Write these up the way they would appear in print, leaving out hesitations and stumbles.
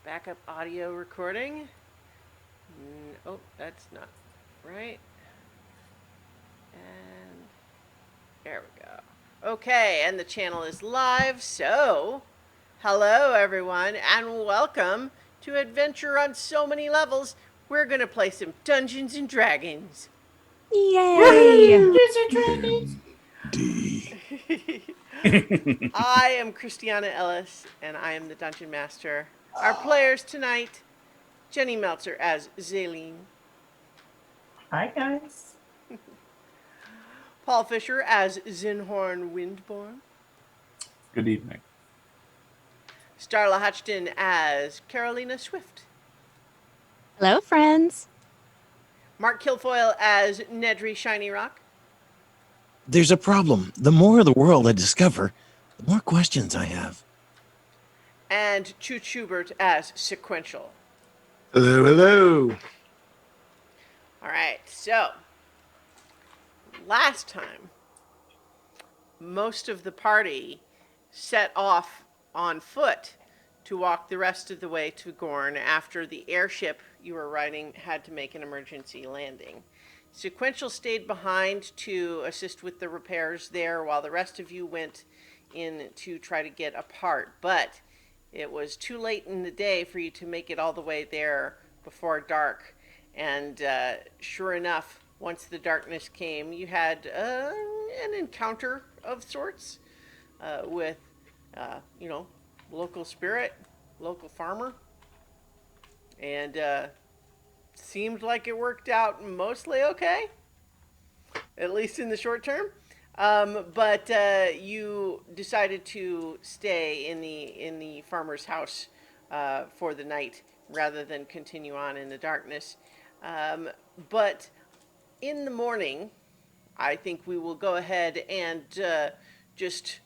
Backup audio recording. Oh, that's not right. And there we go. Okay, and the channel is live. So, hello everyone, and welcome to Adventure on So Many Levels. We're gonna play some Dungeons and Dragons. Yay! D. I am Christiana Ellis, and I am the Dungeon Master. Our players tonight: Jenny Meltzer as Zaleen, Hi, guys. Paul Fisher as Zinhorn Windborn, Good evening. Starla Hutchton as Carolina Swift, Hello, friends. Mark Kilfoyle as Nedry Shiny Rock, There's a problem. The more of the world I discover, the more questions I have. and Chu Schubert as Sequential. Hello, hello. All right, so last time, most of the party set off on foot to walk the rest of the way to Gorn after the airship you were riding had to make an emergency landing. Sequential stayed behind to assist with the repairs there while the rest of you went in to try to get apart. But it was too late in the day for you to make it all the way there before dark. And sure enough, once the darkness came, you had an encounter of sorts with, local spirit, local farmer. And seemed like it worked out mostly okay, at least in the short term. But you decided to stay in the farmer's house for the night rather than continue on in the darkness. But in the morning, I think we will go ahead and just,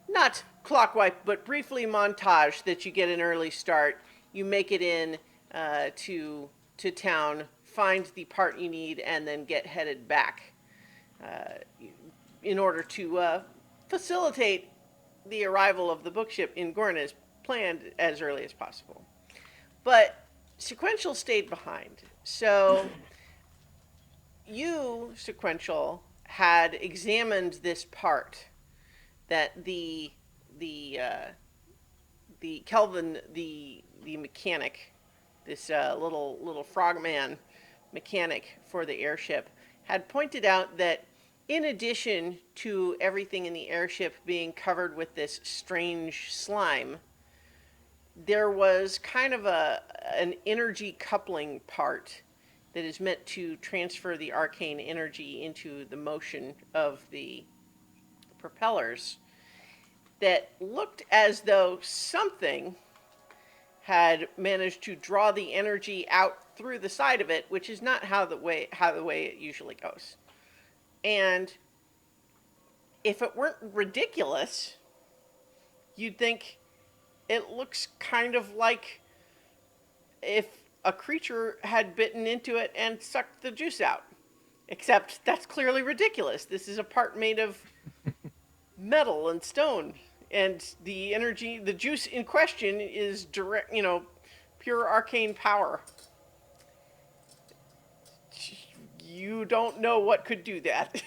not clockwise, but briefly montage that you get an early start. You make it in to town, find the part you need, and then get headed back in order to facilitate the arrival of the bookship in Gorn as planned as early as possible. But Sequential stayed behind. So you, Sequential, had examined this part that the Kelvin, the mechanic, this little frogman mechanic for the airship, had pointed out that in addition to everything in the airship being covered with this strange slime, there was kind of an energy coupling part that is meant to transfer the arcane energy into the motion of the propellers that looked as though something had managed to draw the energy out through the side of it, which is not how the way it usually goes. And if it weren't ridiculous, you'd think it looks kind of like if a creature had bitten into it and sucked the juice out. Except that's clearly ridiculous. This is a part made of metal and stone, and the energy, the juice in question is direct, pure arcane power. You don't know what could do that.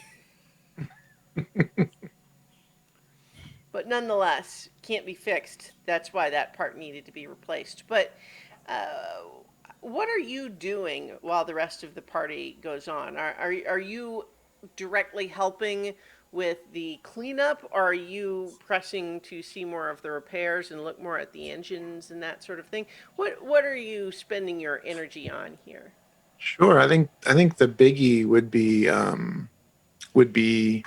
But nonetheless, can't be fixed. That's why that part needed to be replaced. But what are you doing while the rest of the party goes on? Are you directly helping with the cleanup, or are you pressing to see more of the repairs and look more at the engines and that sort of thing? What are you spending your energy on here? Sure. I think the biggie would be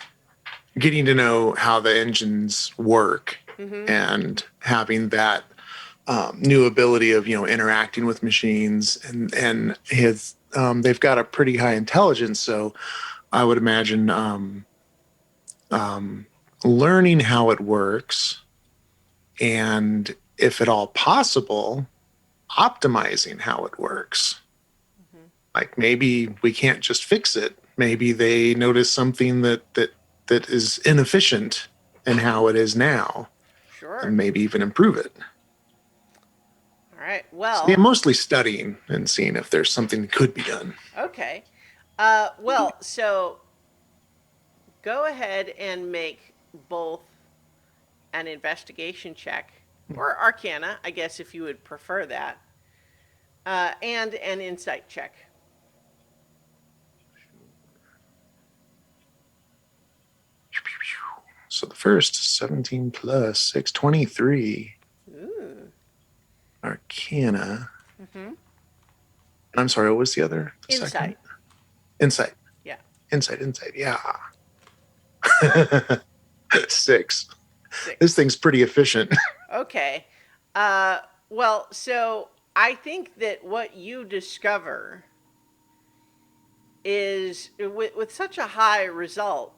getting to know how the engines work and having that new ability of interacting with machines and his they've got a pretty high intelligence, so I would imagine learning how it works and, if at all possible, optimizing how it works. Like maybe we can't just fix it. Maybe they notice something that is inefficient in how it is now, Sure. and maybe even improve it. All right. So Well, yeah, mostly studying and seeing if there's something that could be done. okay. So go ahead and make both an investigation check or arcana, I guess, if you would prefer that, and an insight check. So the first 17 plus 6, 23. Ooh. Arcana. Mm-hmm. I'm sorry, what was the other? The Insight. second? Insight. Yeah. Insight. Yeah. 6. 6. This thing's pretty efficient. Okay. Well, so I think that what you discover is with such a high result.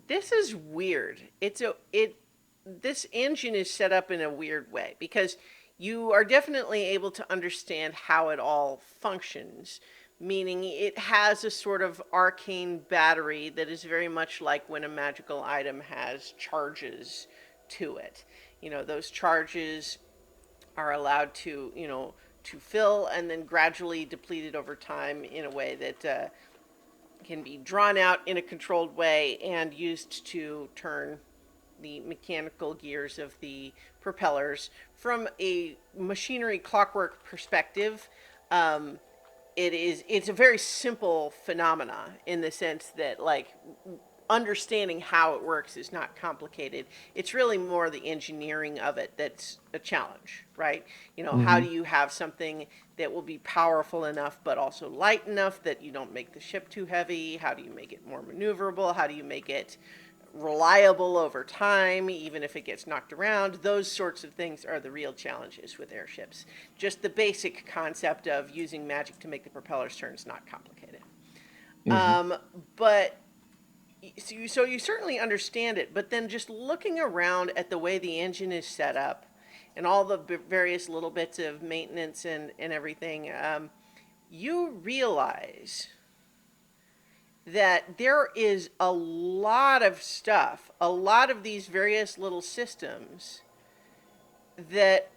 This is weird. This engine is set up in a weird way because you are definitely able to understand how it all functions, meaning it has a sort of arcane battery that is very much like when a magical item has charges to it. You know, those charges are allowed to, to fill and then gradually depleted over time in a way that can be drawn out in a controlled way and used to turn the mechanical gears of the propellers. From a machinery clockwork perspective, it's a very simple phenomena in the sense that, like, understanding how it works is not complicated. It's really more the engineering of it that's a challenge, right? How do you have something that will be powerful enough but also light enough that you don't make the ship too heavy? How do you make it more maneuverable? How do you make it reliable over time, even if it gets knocked around? Those sorts of things are the real challenges with airships. Just the basic concept of using magic to make the propellers turn is not complicated. But so you certainly understand it, but then just looking around at the way the engine is set up and all the various little bits of maintenance and everything, you realize that there is a lot of stuff, a lot of these various little systems that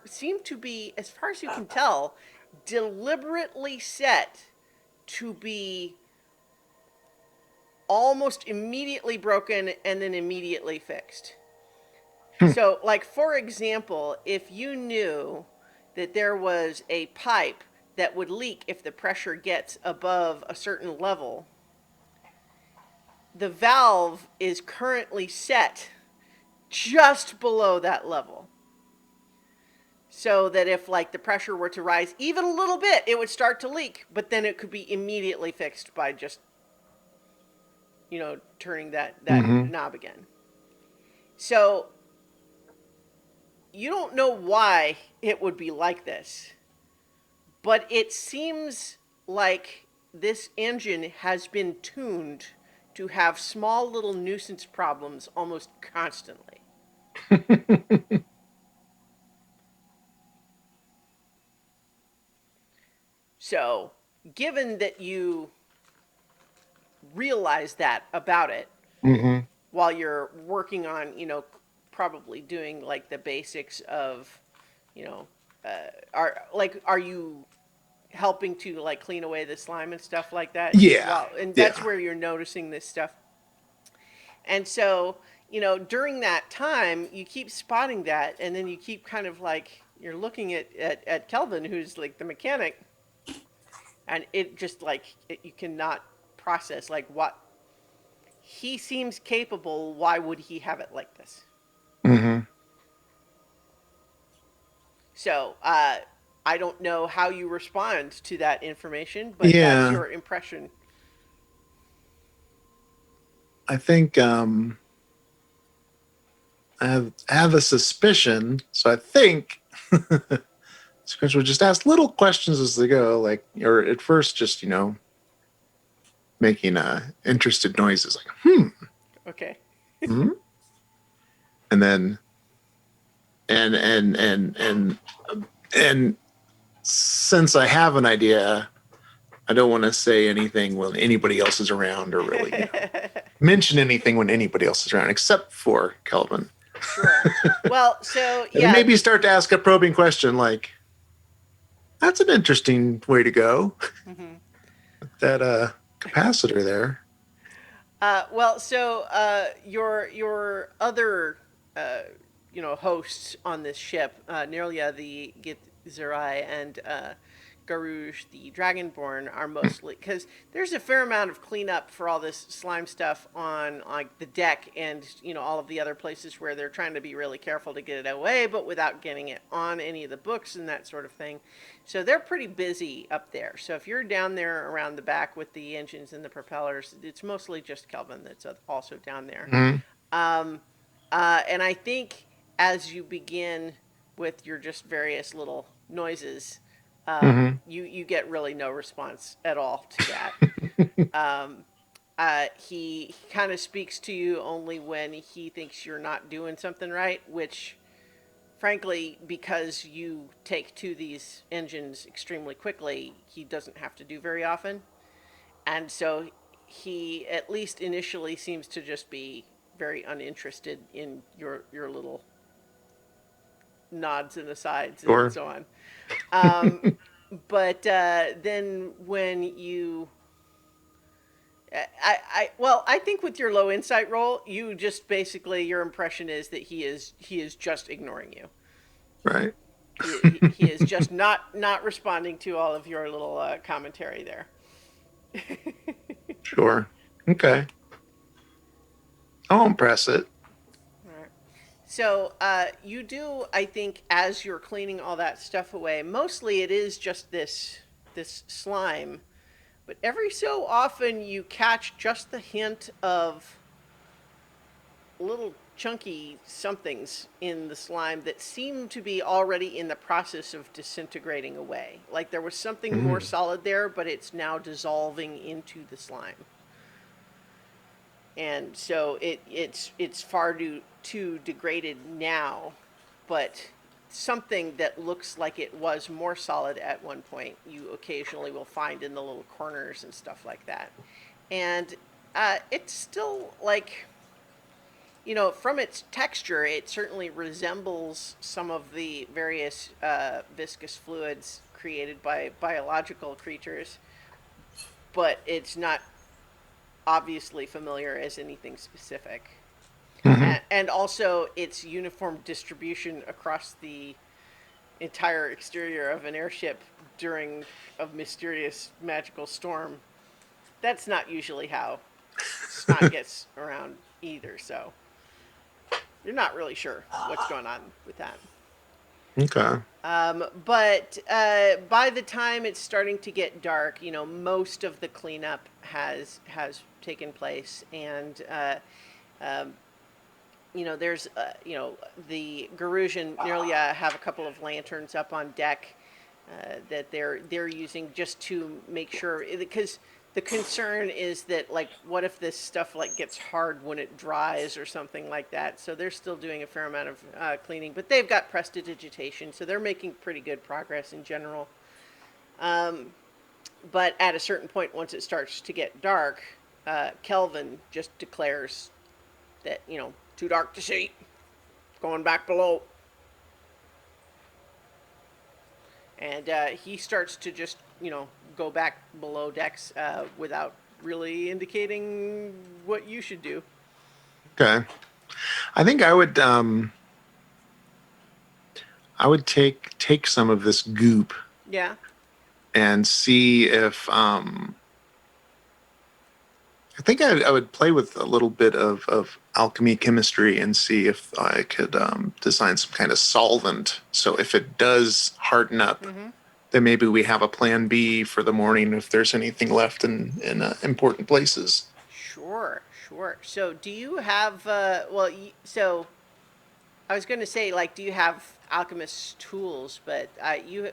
seem to be, as far as you can tell, deliberately set to be almost immediately broken and then immediately fixed. So, like, for example, if you knew that there was a pipe that would leak if the pressure gets above a certain level, the valve is currently set just below that level. So that if, like, the pressure were to rise even a little bit, it would start to leak, but then it could be immediately fixed by just, turning that knob again. So you don't know why it would be like this, but it seems like this engine has been tuned to have small little nuisance problems almost constantly. So, given that you realize that about it while you're working on, probably doing like the basics of, are you helping to like clean away the slime and stuff like that? Yeah. And that's Yeah. where you're noticing this stuff. And so, during that time, you keep spotting that, and then you keep kind of like, you're looking at Kelvin, who's like the mechanic, and it just like, you cannot process like what he seems capable. Why would he have it like this? So, I don't know how you respond to that information, but Yeah. that's your impression. I think I have a suspicion, so I think Scratch would just ask little questions as they go, like, or at first just making interested noises, like Okay. and then and since I have an idea, I don't want to say anything when anybody else is around, or really mention anything when anybody else is around, except for Kelvin. Sure. Well, so And yeah, maybe start to ask a probing question like, that's an interesting way to go. mhm. That capacitor there. Well, so your other hosts on this ship, Nearlia the Githzerai and Garouge the Dragonborn, are mostly because there's a fair amount of cleanup for all this slime stuff on like the deck and all of the other places where they're trying to be really careful to get it away, but without getting it on any of the books and that sort of thing. So they're pretty busy up there. So if you're down there around the back with the engines and the propellers, it's mostly just Kelvin that's also down there. Mhm. And I think as you begin with your just various little noises, Mhm. you get really no response at all to that. He kind of speaks to you only when he thinks you're not doing something right, which, frankly, because you take to these engines extremely quickly, he doesn't have to do very often. And so he, at least initially, seems to just be very uninterested in your little nods and asides and Sure. so on. Um, but then when you I think with your low insight roll, you just basically, your impression is that he is just ignoring you. Right. He is just not responding to all of your little commentary there. Sure. Okay. I won't press it. Right. So you do, I think, as you're cleaning all that stuff away. Mostly, it is just this slime, but every so often you catch just the hint of little chunky somethings in the slime that seem to be already in the process of disintegrating away. Like there was something more solid there, but it's now dissolving into the slime. And so it's far too degraded now, but something that looks like it was more solid at one point, you occasionally will find in the little corners and stuff like that. And it's still like, from its texture, it certainly resembles some of the various viscous fluids created by biological creatures, but it's not obviously familiar as anything specific. Mhm. And also its uniform distribution across the entire exterior of an airship during a mysterious magical storm. That's not usually how snot gets around either, so you're not really sure what's going on with that. Okay. But by the time it's starting to get dark, most of the cleanup has taken place, and there's the Garouge and Nearlia have a couple of lanterns up on deck that they're using just to make sure, because the concern is that, like, what if this stuff like gets hard when it dries or something like that. So they're still doing a fair amount of cleaning, but they've got prestidigitation, so they're making pretty good progress in general. But at a certain point, once it starts to get dark, Kelvin just declares that, too dark to see, going back below. And he starts to just, go back below decks without really indicating what you should do. Okay. I think I would take some of this goop Yeah. and see if I think I would play with a little bit of alchemy chemistry and see if I could design some kind of solvent. So if it does harden up, then maybe we have a plan B for the morning if there's anything left in important places. Sure, sure. So do you have, so I was going to say, like, do you have alchemist's tools? But you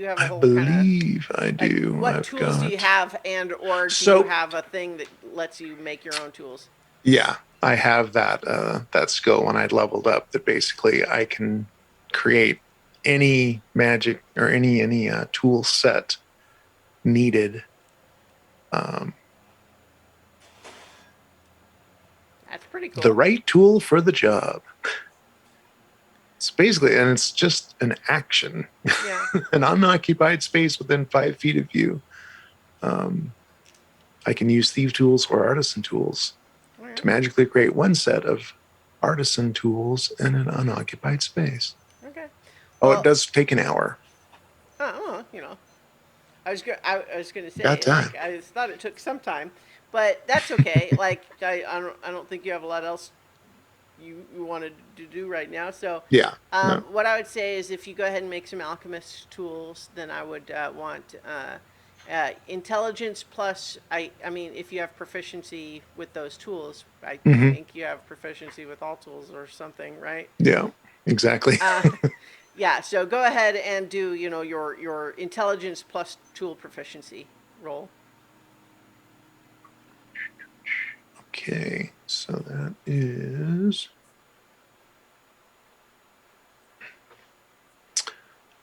have a I whole kind of, believe I like, do. what I've tools do you got. have, and or do you So have a thing that lets you make your own tools? yeah, I have that skill when I leveled up. That basically I can create any magic or any tool set needed. Um, That's pretty the cool. right tool for the job. basically, and it's just an action, Yeah. an unoccupied space within 5 feet of you. I can use thief tools or artisan tools All right. to magically create one set of artisan tools in an unoccupied space. Okay. Oh, it Well, does take an hour. well, I was gonna Got say, time. like, I thought it took some time, but that's okay. Like, I don't think you have a lot else you wanted to do right now. So, Yeah. No. what I would say is, if you go ahead and make some alchemist tools, then I would want intelligence plus. I mean, if you have proficiency with those tools, I Mhm. think you have proficiency with all tools or something, right? Yeah. Exactly. Yeah. So go ahead and do your intelligence plus tool proficiency roll. Okay. So that is.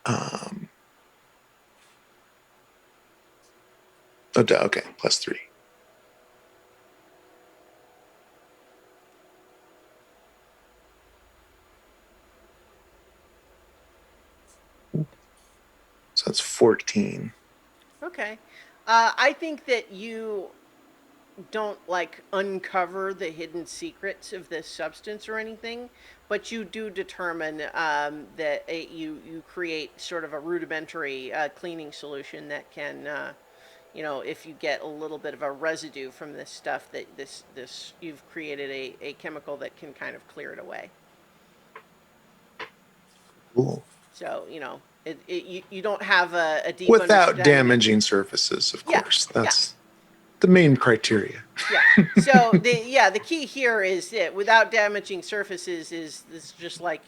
Um. Okay. +3. So that's 14. Okay. I think that you don't like uncover the hidden secrets of this substance or anything, but you do determine that you create sort of a rudimentary cleaning solution that can, if you get a little bit of a residue from this stuff, that this you've created a chemical that can kind of clear it away. Cool. So you don't have a deep Without understanding of- damaging surfaces, of Yeah, course. yeah. That's the main criteria. Yeah. So the key here is that without damaging surfaces is this just like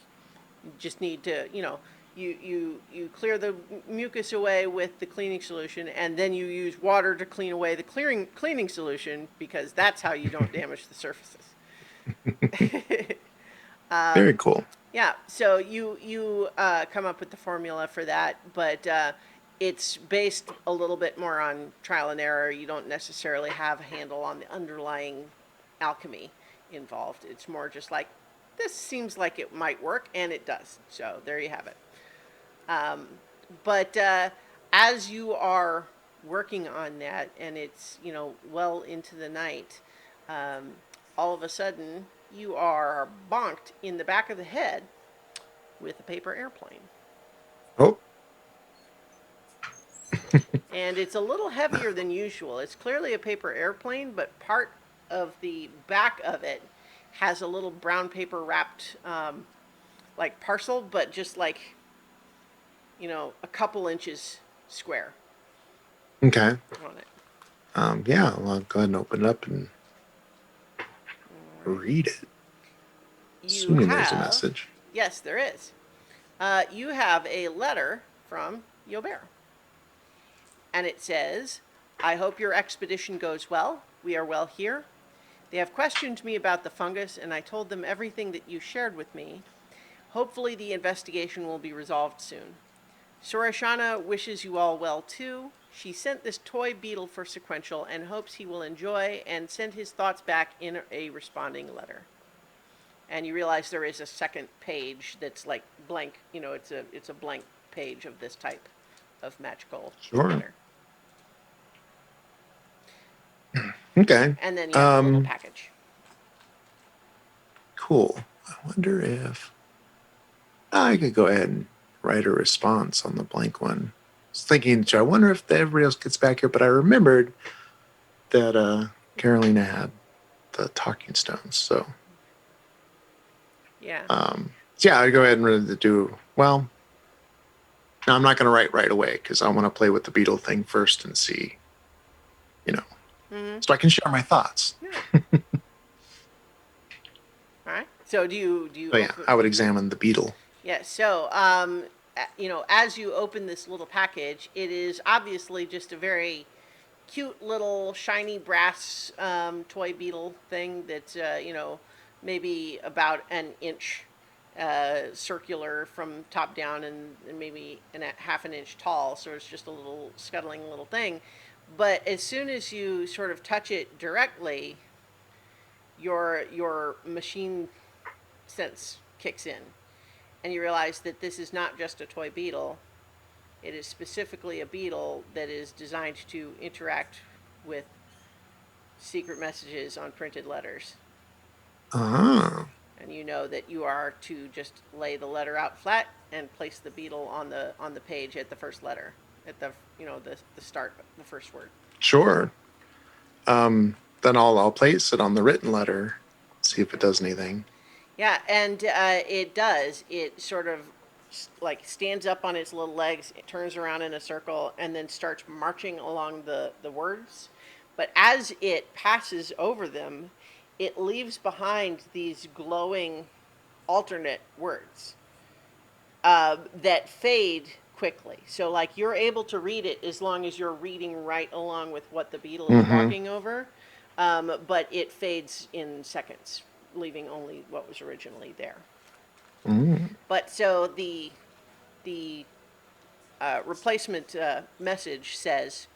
you just need to you clear the mucus away with the cleaning solution, and then you use water to clean away the cleaning solution, because that's how you don't damage the surfaces. Very cool. Yeah, so you come up with the formula for that, but it's based a little bit more on trial and error. You don't necessarily have a handle on the underlying alchemy involved. It's more just like, this seems like it might work, and it does. So there you have it. But as you are working on that, and it's well into the night, all of a sudden you are bonked in the back of the head with a paper airplane. Oh, And it's a little heavier than usual. It's clearly a paper airplane, but part of the back of it has a little brown paper wrapped like parcel, but just like a couple inches square okay. on it. Yeah, well, I'll go ahead and open it up and read it. Assuming there's a message. Yes, there is. You have a letter from Yobert. And it says, "I hope your expedition goes well. We are well here. They have questioned me about the fungus, and I told them everything that you shared with me. Hopefully the investigation will be resolved soon. Sorashana wishes you all well too. She sent this toy beetle for Sequential and hopes he will enjoy, and send his thoughts back in a responding letter." And you realize there is a second page that's like blank. It's a blank page of this type of magical Sure. letter. Okay. And then you have a little Um, package. Cool. I wonder if I could go ahead and write a response on the blank one. I was thinking, I wonder if everybody else gets back here, but I remembered that Carolina had the talking stones. So, Yeah. yeah, I'd go ahead and really do, well, no, I'm not going to write right away because I want to play with the beetle thing first and see, so I can share my thoughts. All right. So do you? But yeah, I would examine the beetle. Yeah. So as you open this little package, it is obviously just a very cute little shiny brass toy beetle thing that's maybe about an inch circular from top down, and maybe half an inch tall. So it's just a little scuttling little thing. But as soon as you sort of touch it directly, your machine sense kicks in, and you realize that this is not just a toy beetle. It is specifically a beetle that is designed to interact with secret messages on printed letters. Oh, And you know that you are to just lay the letter out flat and place the beetle on the page at the first letter, at the the start, the first word. sure. Then I'll place it on the written letter, see if it does anything. Yeah, and it does. It sort of like stands up on its little legs, it turns around in a circle, and then starts marching along the words. But as it passes over them, it leaves behind these glowing alternate words that fade quickly. So, like, you're able to read it as long as you're reading right along with what the beetle is walking over, but it fades in seconds, leaving only what was originally there. But so the replacement message says,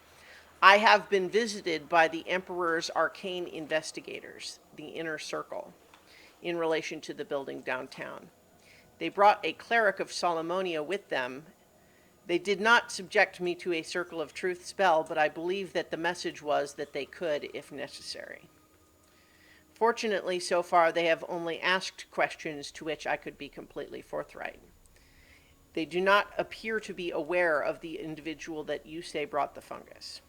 I have been visited by the Emperor's arcane investigators, the Inner Circle, in relation to the building downtown. They brought a cleric of Solomonia with them. They did not subject me to a Circle of Truth spell, but I believe that the message was that they could if necessary. Fortunately, so far, they have only asked questions to which I could be completely forthright. They do not appear to be aware of the individual that you say brought the fungus.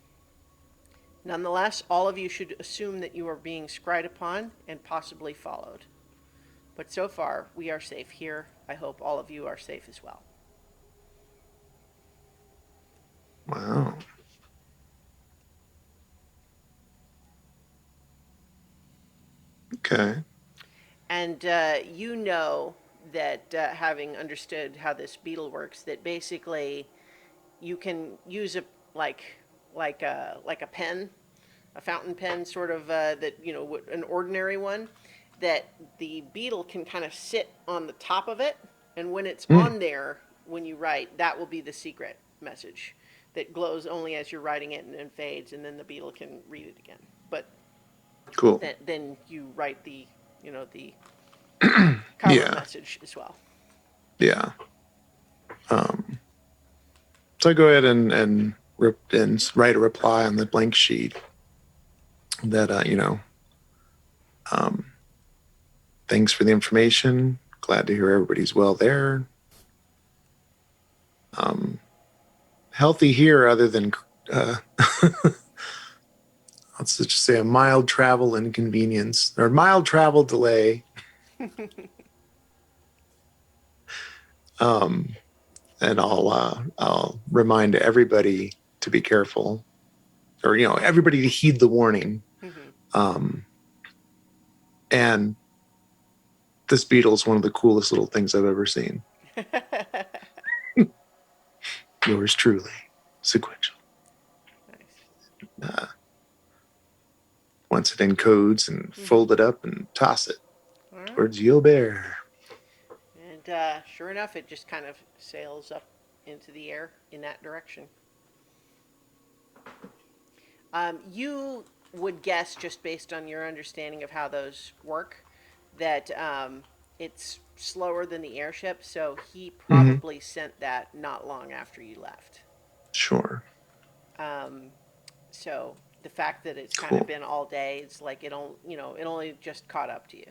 Nonetheless, all of you should assume that you are being scried upon and possibly followed. But so far, we are safe here. I hope all of you are safe as well. Wow. Okay. And you know that having understood how this beetle works, that basically you can use a like a pen, a fountain pen, sort of that an ordinary one, that the beetle can kind of sit on the top of it, and when it's on there, when you write, that will be the secret message that glows only as you're writing it and then fades, and then the beetle can read it again. But Cool. then you write the the cover Yeah. message as well. Yeah. So I go ahead and write a reply on the blank sheet that thanks for the information. Glad to hear everybody's well there. Healthy here, other than let's just say a mild travel inconvenience or mild travel delay. And I'll remind everybody to be careful, or everybody to heed the warning. And this beetle is one of the coolest little things I've ever seen. Yours truly, Sequential. Nice. Once it encodes and fold it up and toss it All right. towards Yobert. And sure enough, it just kind of sails up into the air in that direction. You would guess, just based on your understanding of how those work, that it's slower than the airship, so he probably sent that not long after you left. Sure. So the fact that it's kind of been all day, it's like it only just caught up to you.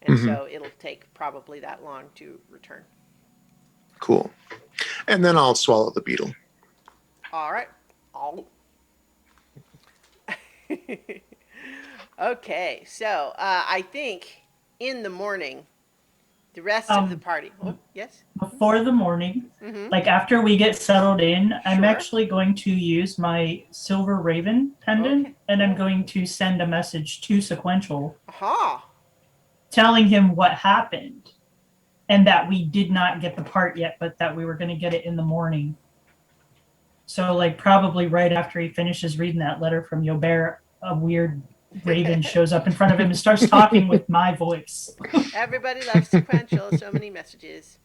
And so it'll take probably that long to return. Cool. And then I'll swallow the beetle. All right. Okay, so I think in the morning, the rest of the party. Oh, yes? Before the morning, like after we get settled in, I'm Sure. actually going to use my silver raven pendant, Okay. and I'm going to send a message to Sequential Aha. telling him what happened and that we did not get the part yet, but that we were going to get it in the morning. So, like, probably right after he finishes reading that letter from Yobert, a weird raven shows up in front of him and starts talking with my voice. Everybody loves Sequential. So many messages.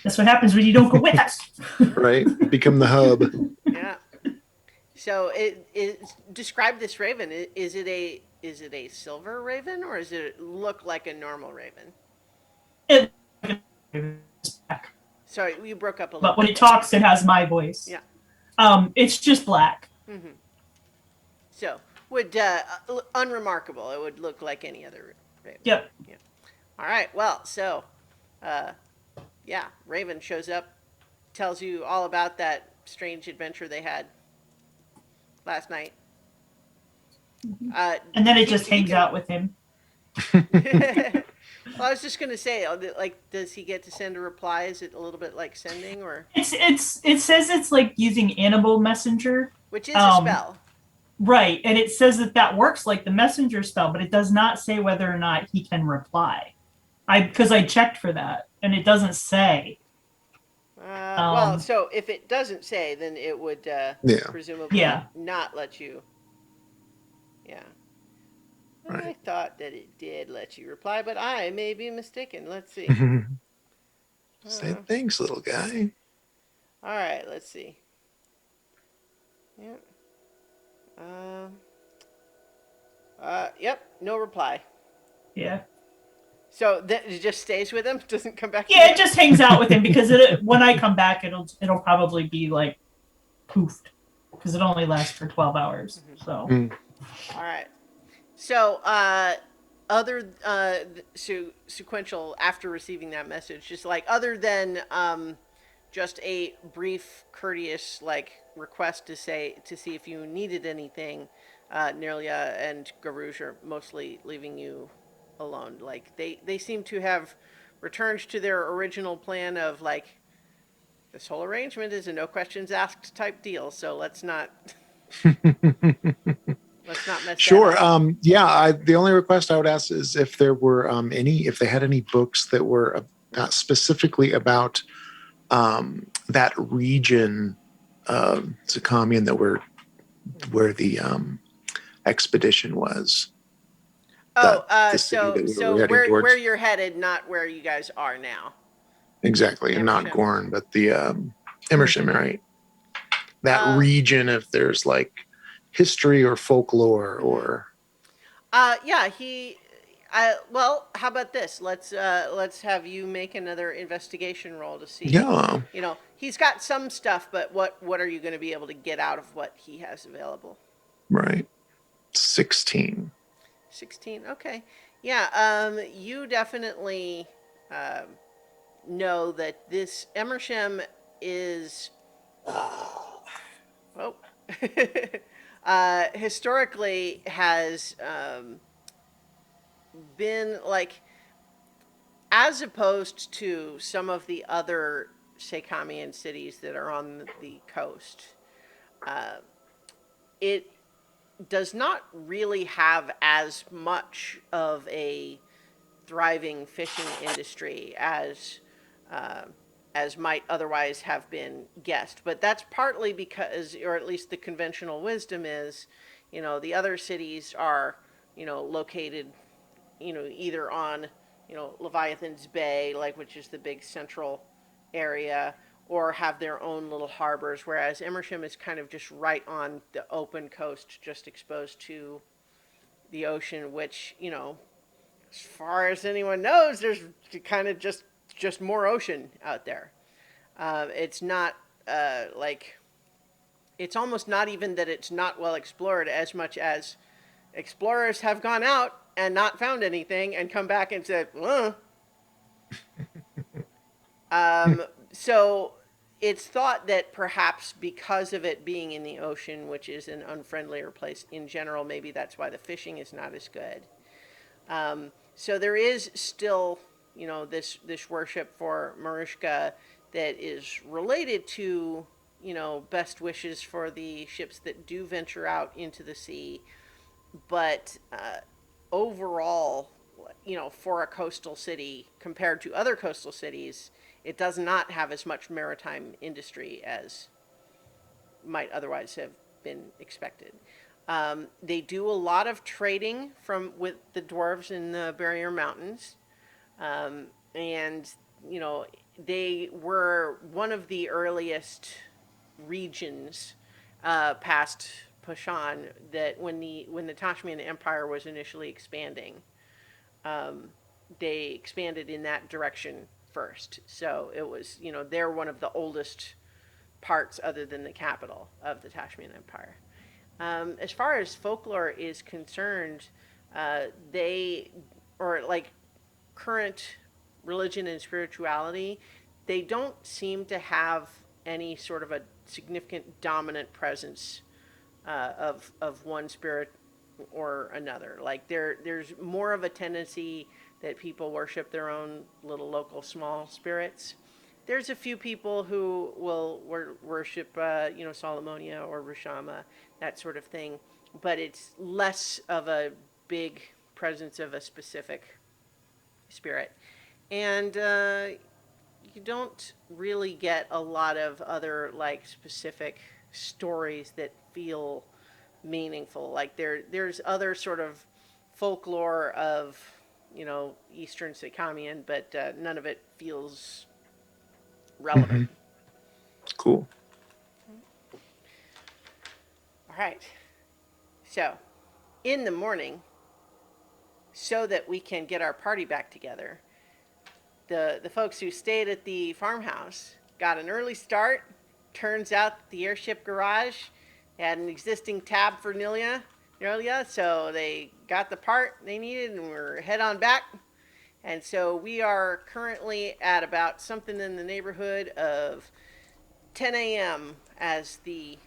That's what happens when you don't go with us. Right? Become the hub. Yeah. So describe this raven. Is it a silver raven, or does it look like a normal raven? It Sorry, you broke up a little but when bit. it talks, it has my voice. Yeah. It's just black. So, would, unremarkable. It would look like any other raven. Yep. Yeah. All right. Well, so, yeah, Raven shows up, tells you all about that strange adventure they had last night. And then it he- just he hangs can- out with him. Well, I was just gonna say, like, does he get to send a reply? Is it a little bit like sending, or It says it's like using Animal Messenger. which is a spell? Right, and it says that works like the messenger spell, but it does not say whether or not he can reply. Because I checked for that, and it doesn't say. Well, so if it doesn't say, then it would Yeah. presumably Yeah. not let you. Yeah. Right. I thought that it did let you reply, but I may be mistaken. Let's see. Say thanks, little guy. All right, let's see. Yep. Yep. No reply. Yeah. So it just stays with him. Doesn't come back. to Yeah, you? it just hangs out with him because when I come back, it'll probably be like poofed because it only lasts for 12 hours. So All right. So, other sequential after receiving that message, just like other than just a brief, courteous like request to see if you needed anything, Nerlia and Garouge are mostly leaving you alone. Like they seem to have returned to their original plan of like this whole arrangement is a no questions asked type deal. So let's not. Let's not mess Sure. that up. Yeah. The only request I would ask is if there were if they had any books that were specifically about that region of Zakamian where the expedition was. The city that we were So heading towards. where you're headed, not where you guys are now. Exactly, and not Emersham. Gorn, but the Emersham, right? That region, if there's like history or folklore or Yeah, well, how about this? Let's have you make another investigation roll to see. yeah. You know, he's got some stuff, but what are you going to be able to get out of what he has available? Right. 16. 16. Okay. Yeah. You definitely know that this Emersham is. Oh. Historically has been like, as opposed to some of the other Sakamian cities that are on the coast, it does not really have as much of a thriving fishing industry as might otherwise have been guessed. But that's partly because, or at least the conventional wisdom is, the other cities are, located, either on, Leviathan's Bay, like, which is the big central area, or have their own little harbors, whereas Emersham is kind of just right on the open coast, just exposed to the ocean, which, as far as anyone knows, there's kind of just more ocean out there. It's not like, it's almost not even that it's not well explored as much as explorers have gone out and not found anything and come back and said, so it's thought that perhaps because of it being in the ocean, which is an unfriendlier place in general, maybe that's why the fishing is not as good. So there is still, this worship for Marushka that is related to, best wishes for the ships that do venture out into the sea. But overall, for a coastal city compared to other coastal cities, it does not have as much maritime industry as might otherwise have been expected. They do a lot of trading with the dwarves in the Barrier Mountains. And, they were one of the earliest regions past Pashan that when the Tashmian Empire was initially expanding, they expanded in that direction first. So it was, they're one of the oldest parts other than the capital of the Tasmanian Empire. As far as folklore is concerned, they, or like current religion and spirituality, they don't seem to have any sort of a significant dominant presence of one spirit or another. Like there's more of a tendency that people worship their own little local small spirits. There's a few people who will worship, Solomonia or Rashama, that sort of thing, but it's less of a big presence of a specific spirit. And you don't really get a lot of other like specific stories that feel meaningful. Like there's other sort of folklore of, Eastern Sakamian, but none of it feels relevant. Cool. All right. So, in the morning, so that we can get our party back together, the folks who stayed at the farmhouse got an early start. Turns out the airship garage had an existing tab for Nelia, so they got the part they needed and we're head on back. And so we are currently at about something in the neighborhood of 10 a.m. as the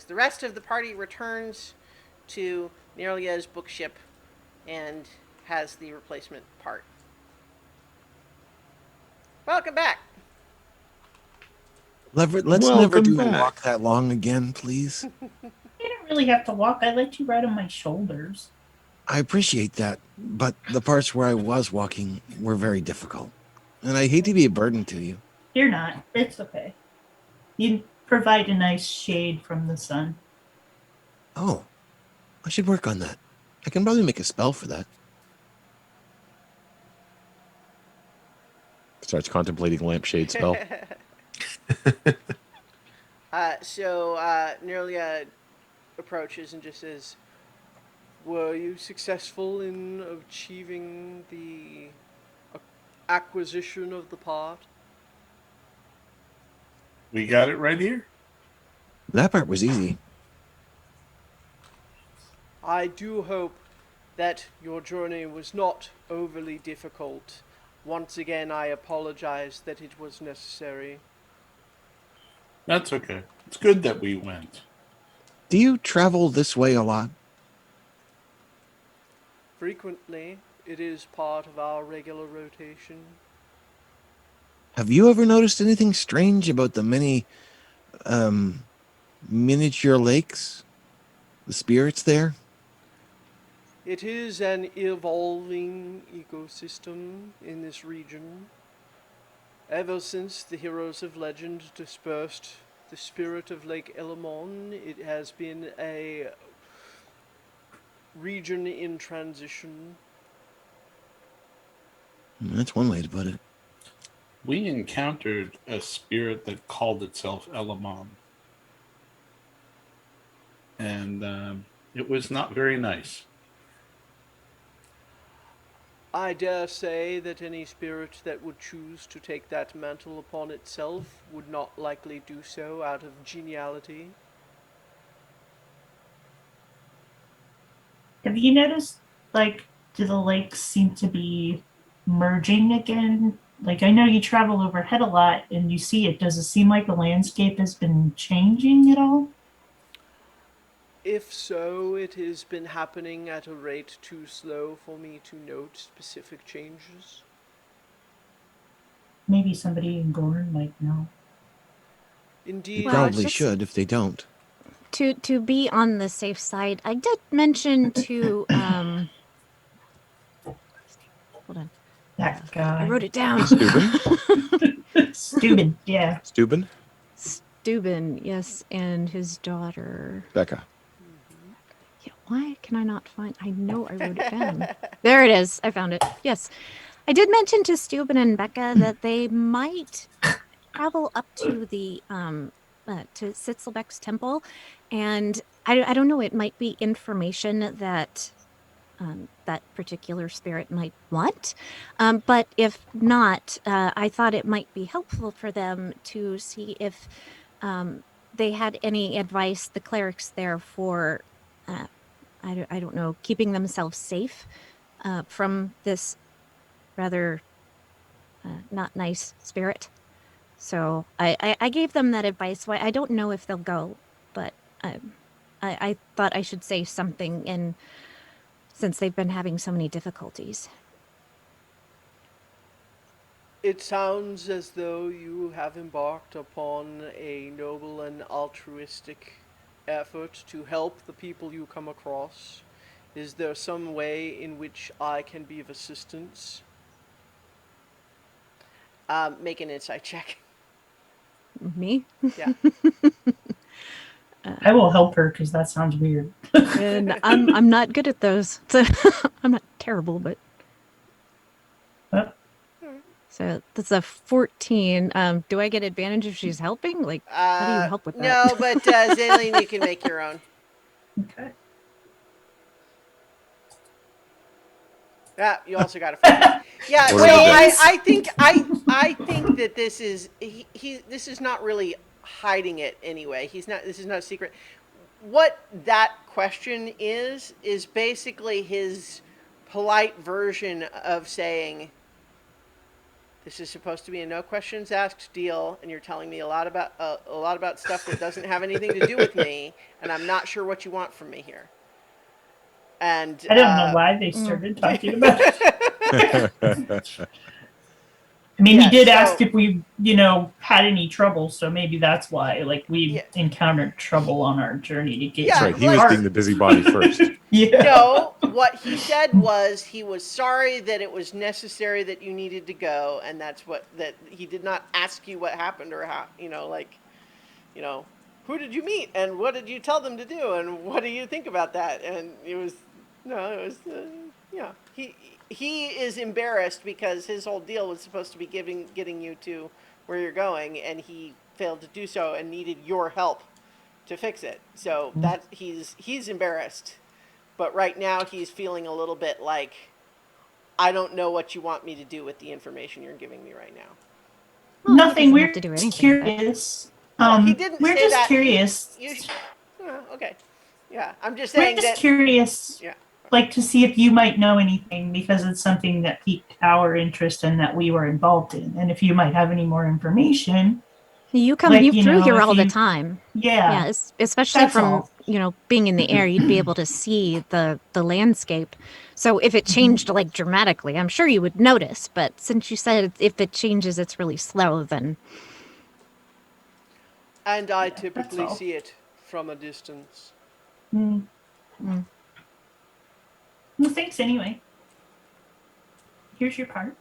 rest of the party returns to Nerlia's bookship and has the replacement part. Welcome back. Let's never Welcome do a back. walk that long again, please. You don't really have to walk. I let you ride on my shoulders. I appreciate that, but the parts where I was walking were very difficult. And I hate to be a burden to you. You're not. It's okay. You provide a nice shade from the sun. Oh, I should work on that. I can probably make a spell for that. Starts contemplating lampshade spell. So Nerlia approaches and just says, "Were you successful in achieving the acquisition of the part?" We got it right here. That part was easy. I do hope that your journey was not overly difficult. Once again, I apologize that it was necessary. That's okay. It's good that we went. Do you travel this way a lot? Frequently, it is part of our regular rotation. Have you ever noticed anything strange about the many miniature lakes? The spirits there? It is an evolving ecosystem in this region. Ever since the heroes of legend dispersed the spirit of Lake Elamon, it has been a region in transition. That's one way to put it. We encountered a spirit that called itself Elamon. And it was not very nice. I dare say that any spirit that would choose to take that mantle upon itself would not likely do so out of geniality. Have you noticed, do the lakes seem to be merging again? Like, I know you travel overhead a lot and you see it. Does it seem like the landscape has been changing at all? If so, it has been happening at a rate too slow for me to note specific changes. Maybe somebody in Gorn might know. Indeed, You Well, probably just- should if they don't. To be on the safe side, I did mention to hold on. That guy. I wrote it down. Steuben? Stupid, yeah. Steuben? Steuben, yes, and his daughter. Becca. Yeah, why can I not find? I know I wrote it down. There it is. I found it. Yes, I did mention to Steuben and Becca that they might travel up to the to Sitzelbeck's temple, and I don't know. It might be information that that particular spirit might want. But if not, I thought it might be helpful for them to see if they had any advice, the clerics there, for, I don't know, keeping themselves safe from this rather not nice spirit. So I gave them that advice. Why I don't know if they'll go, but I thought I should say something in since they've been having so many difficulties. It sounds as though you have embarked upon a noble and altruistic effort to help the people you come across. Is there some way in which I can be of assistance? Make an insight check. Me? Yeah. I will help her because that sounds weird. And I'm not good at those. So I'm not terrible, but Huh? so that's a 14. Do I get advantage if she's helping? Like, how do you help with that? No, but Zaylene, you can make your own. Okay. Yeah, you also got a 14. Yeah, What so are you I think I think that this is this is not really hiding it anyway. This is not a secret. What that question is basically his polite version of saying, this is supposed to be a no questions asked deal, and you're telling me a lot about stuff that doesn't have anything to do with me, and I'm not sure what you want from me here. And I don't know why they started talking about it. I mean, Yeah, he did so- ask if we, had any trouble, so maybe that's why. Like, we Yeah. encountered trouble on our journey to get Yeah, That's to right. the He was park. being the busybody first. Yeah. No, what he said was he was sorry that it was necessary that you needed to go, and that he did not ask you what happened or how, who did you meet and what did you tell them to do and what do you think about that? And he is embarrassed because his whole deal was supposed to be getting you to where you're going, and he failed to do so and needed your help to fix it. So that he's embarrassed. But right now he's feeling a little bit like, I don't know what you want me to do with the information you're giving me right now. Well, he Nothing. doesn't We're have to do just anything with that. curious. Well, he didn't we're say just that. curious. Okay. Yeah, I'm just We're saying just that. curious, Yeah. like, to see if you might know anything because it's something that piqued our interest and that we were involved in. And if you might have any more information. You come Like, through here if all the you- time. Yeah. Especially That's from all. being in the air, you'd be able to see the landscape. So if it changed like dramatically, I'm sure you would notice. But since you said if it changes, it's really slow, then And I that's typically all. see it from a distance. Mm. Mm. Well, thanks anyway. Here's your card.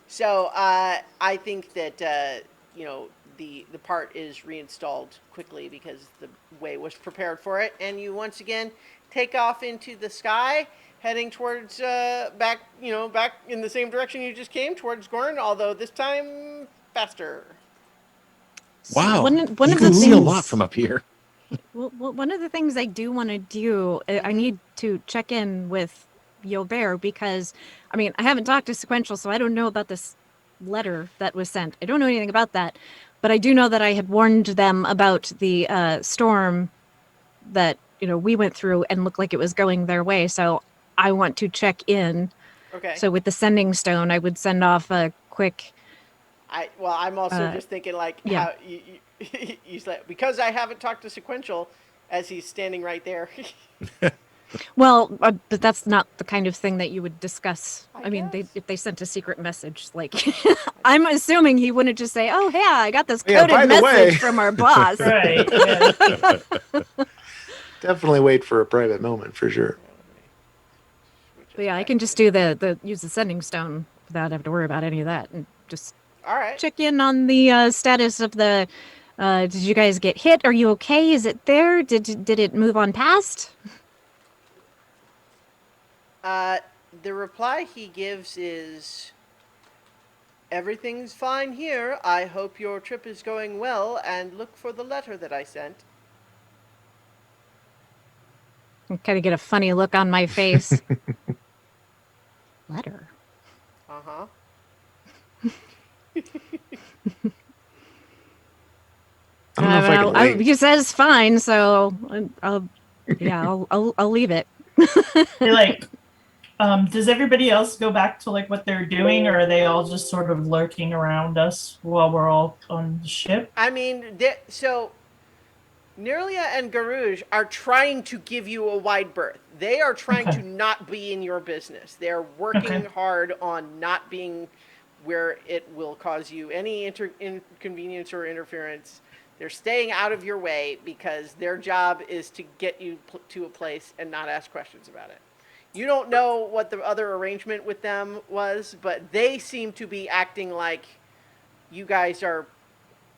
So I think that the part is reinstalled quickly because the way was prepared for it, and you once again take off into the sky, heading towards back in the same direction you just came, towards Gorn, although this time faster. Wow. One you of can the see a things. lot from up here. Well, one of the things I do want to do, I need to check in with Yobert because, I mean, I haven't talked to Sequential, so I don't know about this letter that was sent. I don't know anything about that, but I do know that I had warned them about the storm that, we went through and looked like it was going their way. So I want to check in. Okay. So with the sending stone, I would send off a quick. I'm also just thinking like yeah. how you said, because I haven't talked to Sequential as he's standing right there. Well, but that's not the kind of thing that you would discuss. I I mean, guess. if they sent a secret message, like, I'm assuming he wouldn't just say, "Oh, yeah, I got this Yeah, coded by the message way." from our boss." Right. Yeah. Definitely wait for a private moment for sure. But yeah, I can just do the use the sending stone without having to worry about any of that, and just All right. check in on the status of the. Did you guys get hit? Are you okay? Is it there? Did it move on past? The reply he gives is, everything's fine here. I hope your trip is going well, and look for the letter that I sent. I kind of get a funny look on my face. Letter. Uh-huh. I don't know if I can wait. You said it's fine, so I'll leave it. They're like, does everybody else go back to like what they're doing, or are they all just sort of lurking around us while we're all on the ship? I mean, so Nirlia and Garouge are trying to give you a wide berth. They are trying Okay. to not be in your business. They're working Okay. hard on not being where it will cause you any inconvenience or interference. They're staying out of your way because their job is to get you to a place and not ask questions about it. You don't know what the other arrangement with them was, but they seem to be acting like you guys are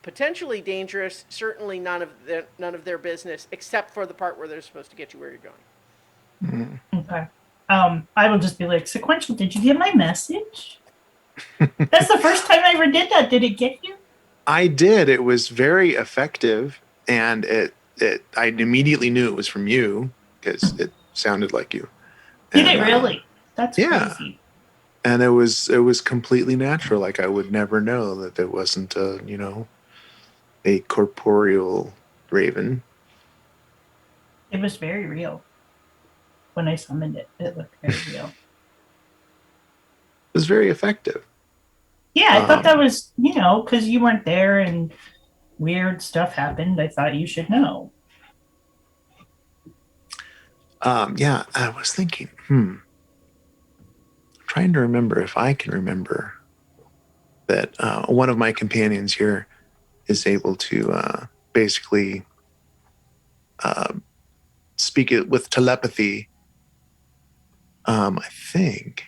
potentially dangerous. Certainly none of their business, except for the part where they're supposed to get you where you're going. Okay. I will just be like, Sequential, did you get my message? That's the first time I ever did that. Did it get you? I did. It was very effective, and I immediately knew it was from you because it sounded like you. Did And, it really? That's yeah. crazy. And it was completely natural. Like I would never know that there wasn't a corporeal raven. It was very real. When I summoned it, it looked very real. It was very effective. Yeah, I thought Um, that was, because you weren't there and weird stuff happened. I thought you should know. Yeah, I was thinking, trying to remember if I can remember that one of my companions here is able to basically speak it with telepathy. I think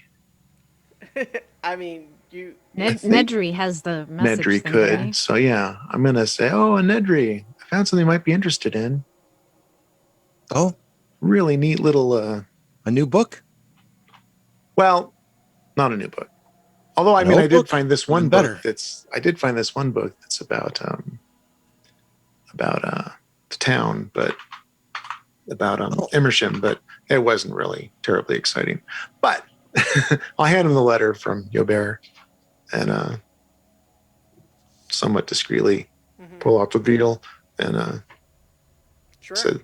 I mean, you. Nedry has the message. Nedry thing, could. right? So yeah, I'm gonna say, oh, Nedry, I found something you might be interested in. Oh, Really neat little. a new book? Well, not a new book. Although I An mean, old I did book? find this one Even book better. I did find this one book that's about the town, but about Emersham, but it wasn't really terribly exciting. But I'll hand him the letter from Yobert and somewhat discreetly pull out the beetle and Sure. said,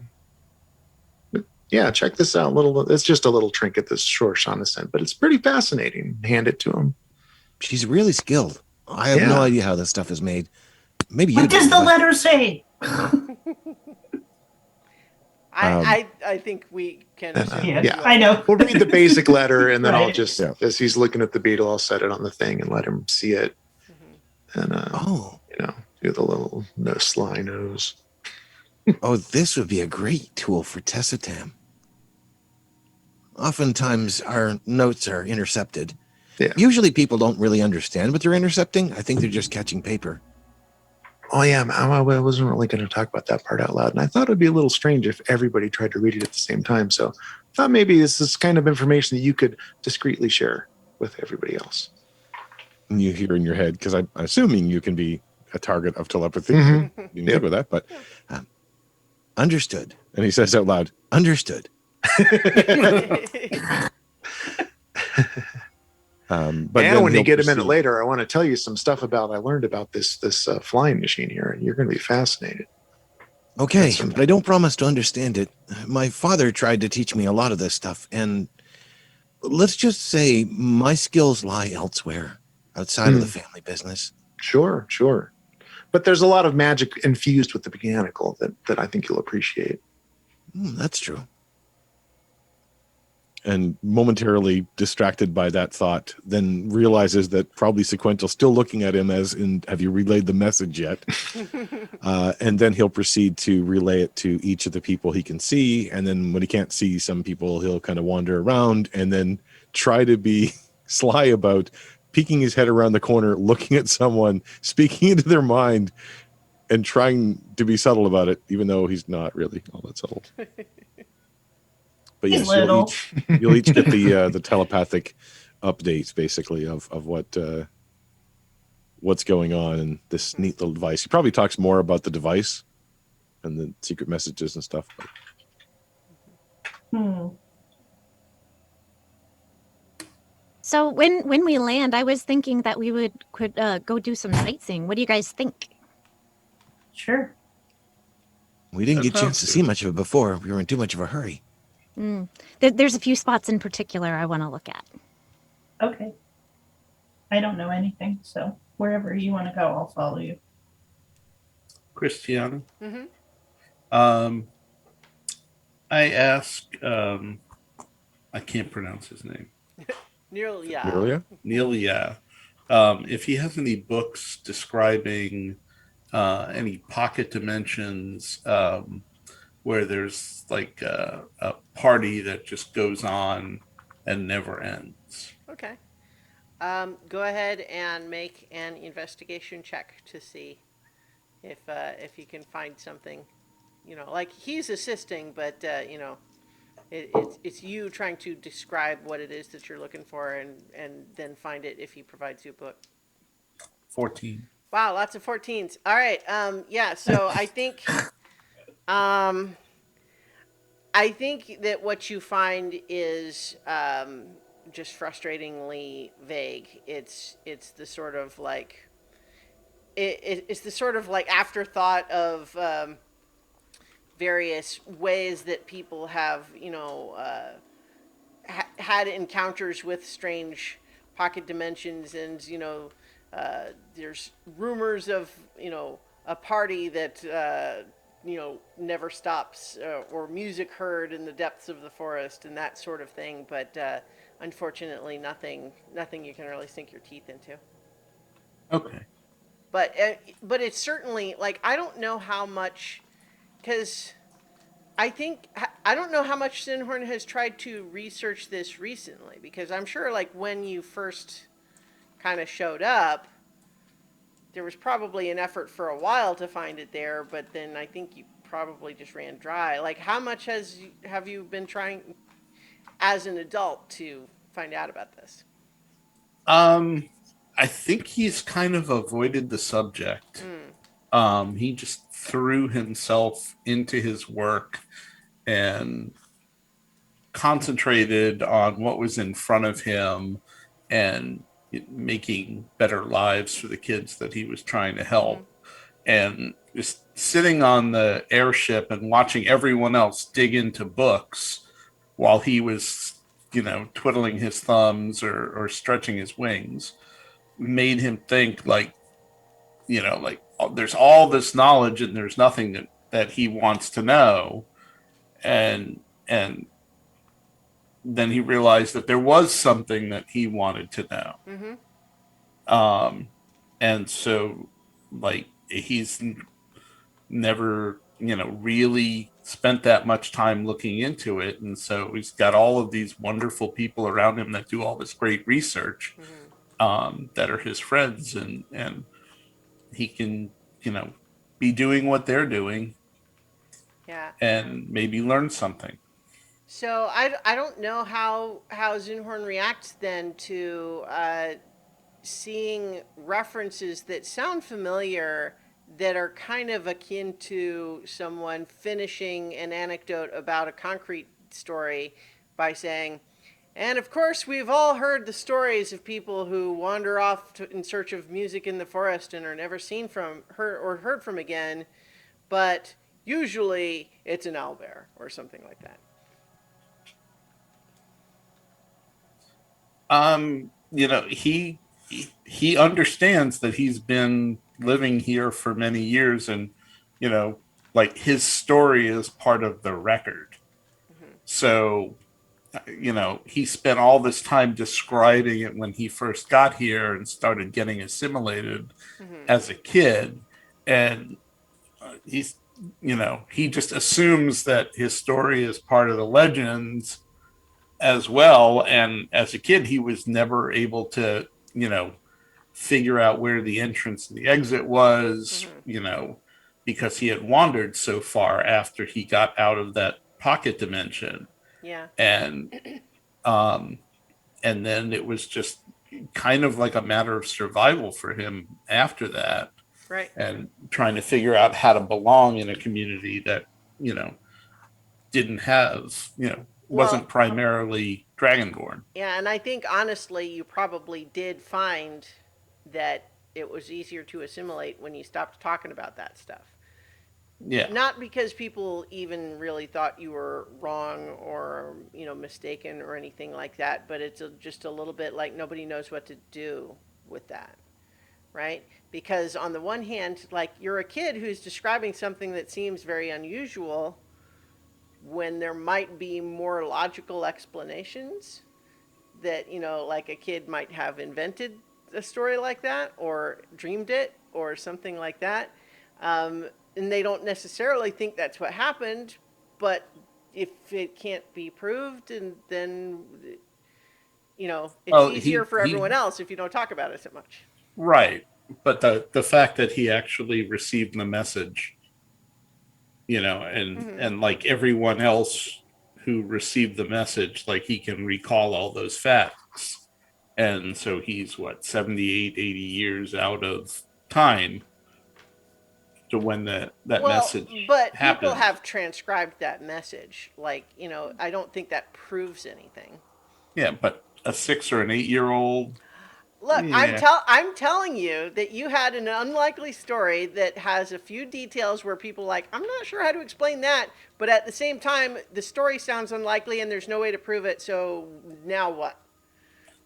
yeah, check this out. It's just a little trinket this Shauna sent, but it's pretty fascinating. Hand it to him. She's really skilled. I have Yeah. no idea how this stuff is made. Maybe you What do, does the but- letter say? I think we can. assume Yeah, that you I know. We'll read the basic letter, and then I'll Right. just, Yeah. as he's looking at the beetle, I'll set it on the thing and let him see it, and Oh, do the little sly nose. oh, this would be a great tool for Tessatam. Oftentimes, our notes are intercepted. Yeah. Usually, people don't really understand what they're intercepting. I think they're just catching paper. Oh yeah, I wasn't really going to talk about that part out loud, and I thought it'd be a little strange if everybody tried to read it at the same time. So I thought maybe this is kind of information that you could discreetly share with everybody else. And you hear in your head, because I'm assuming you can be a target of telepathy. Mhm. You can live with that, but Understood. and he says out loud, Understood. but And then when you he'll get a minute proceed. later, I want to tell you some stuff about I learned about this flying machine here, and you're going to be fascinated. Okay, That's some- but I don't promise to understand it. My father tried to teach me a lot of this stuff, and let's just say my skills lie elsewhere, outside of the family business. Sure. But there's a lot of magic infused with the mechanical that I think you'll appreciate. That's true. and momentarily distracted by that thought, then realizes that probably Sequential's still looking at him as in, have you relayed the message yet? And then he'll proceed to relay it to each of the people he can see. And then when he can't see some people, he'll kind of wander around and then try to be sly about peeking his head around the corner, looking at someone, speaking into their mind, and trying to be subtle about it, even though he's not really all that subtle. But He's yes, little. you'll each get the telepathic updates, basically, of what's going on in this neat little device. He probably talks more about the device and the secret messages and stuff. But Hmm. So when we land, I was thinking that we could go do some sightseeing. What do you guys think? Sure. We didn't That get a chance sounds to good. see much of it before. We were in too much of a hurry. There's a few spots in particular I want to look at. Okay. I don't know anything, so wherever you want to go, I'll follow you. Christiana, Mm-hmm. um, I ask, I can't pronounce his name, Nearly, yeah. Amelia? Neil, yeah, if he has any books describing any pocket dimensions, where there's like a party that just goes on and never ends. Okay. Go ahead and make an investigation check to see if you can find something. You know, like he's assisting, but you know, it's you trying to describe what it is that you're looking for, and then find it if he provides you a book. 14. Wow, lots of 14s. All right. Yeah. So um, I think that what you find is just frustratingly vague. It's the sort of like it's the sort of like afterthought of various ways that people have, you know, had encounters with strange pocket dimensions, and you know, there's rumors of, you know, a party that you know, never stops, or music heard in the depths of the forest and that sort of thing. But unfortunately, nothing you can really sink your teeth into. Okay. But it's certainly like, I don't know how much, because I don't know how much Sinhorn has tried to research this recently, because I'm sure like when you first kind of showed up, there was probably an effort for a while to find it there, but then I think you probably just ran dry. Like, how much have you been trying as an adult to find out about this? I think he's kind of avoided the subject. He just threw himself into his work and concentrated on what was in front of him and making better lives for the kids that he was trying to help. And just sitting on the airship and watching everyone else dig into books while he was, you know, twiddling his thumbs or stretching his wings made him think like, you know, like there's all this knowledge and there's nothing that he wants to know. And then he realized that there was something that he wanted to know. And so like he's never, you know, really spent that much time looking into it. And so he's got all of these wonderful people around him that do all this great research, that are his friends, and he can, you know, be doing what they're doing Yeah. and maybe learn something. So I don't know how Zinhorn reacts then to seeing references that sound familiar, that are kind of akin to someone finishing an anecdote about a concrete story by saying, and of course, we've all heard the stories of people who wander off in search of music in the forest and are never seen from, heard from again, but usually it's an owlbear or something like that. You know, he understands that he's been living here for many years, and you know, like his story is part of the record. So you know, he spent all this time describing it when he first got here and started getting assimilated as a kid. And he's, you know, he just assumes that his story is part of the legends as well. And as a kid, he was never able to, you know, figure out where the entrance and the exit was, you know, because he had wandered so far after he got out of that pocket dimension. Yeah. Um and then it was just kind of like a matter of survival for him after that, Right. and trying to figure out how to belong in a community that, you know, didn't have, you know, wasn't primarily Dragonborn. Yeah, and I think honestly, you probably did find that it was easier to assimilate when you stopped talking about that stuff. Yeah. Not because people even really thought you were wrong or, mistaken or anything like that, but it's just a little bit like nobody knows what to do with that, right? Because on the one hand, like you're a kid who's describing something that seems very unusual when there might be more logical explanations that, like a kid might have invented a story like that or dreamed it or something like that. And they don't necessarily think that's what happened, but if it can't be proved, and then it's Well, easier for he- everyone else if you don't talk about it so much. Right. But the fact that he actually received the message, and like everyone else who received the message, like he can recall all those facts. And so he's 78, 80 years out of time to when that message but happened. people have transcribed that message. Like, I don't think that proves anything. Yeah, but a 6 or an 8-year-old. Look, Yeah. I'm telling you that you had an unlikely story that has a few details where people are like, I'm not sure how to explain that, but at the same time, the story sounds unlikely and there's no way to prove it. So now what?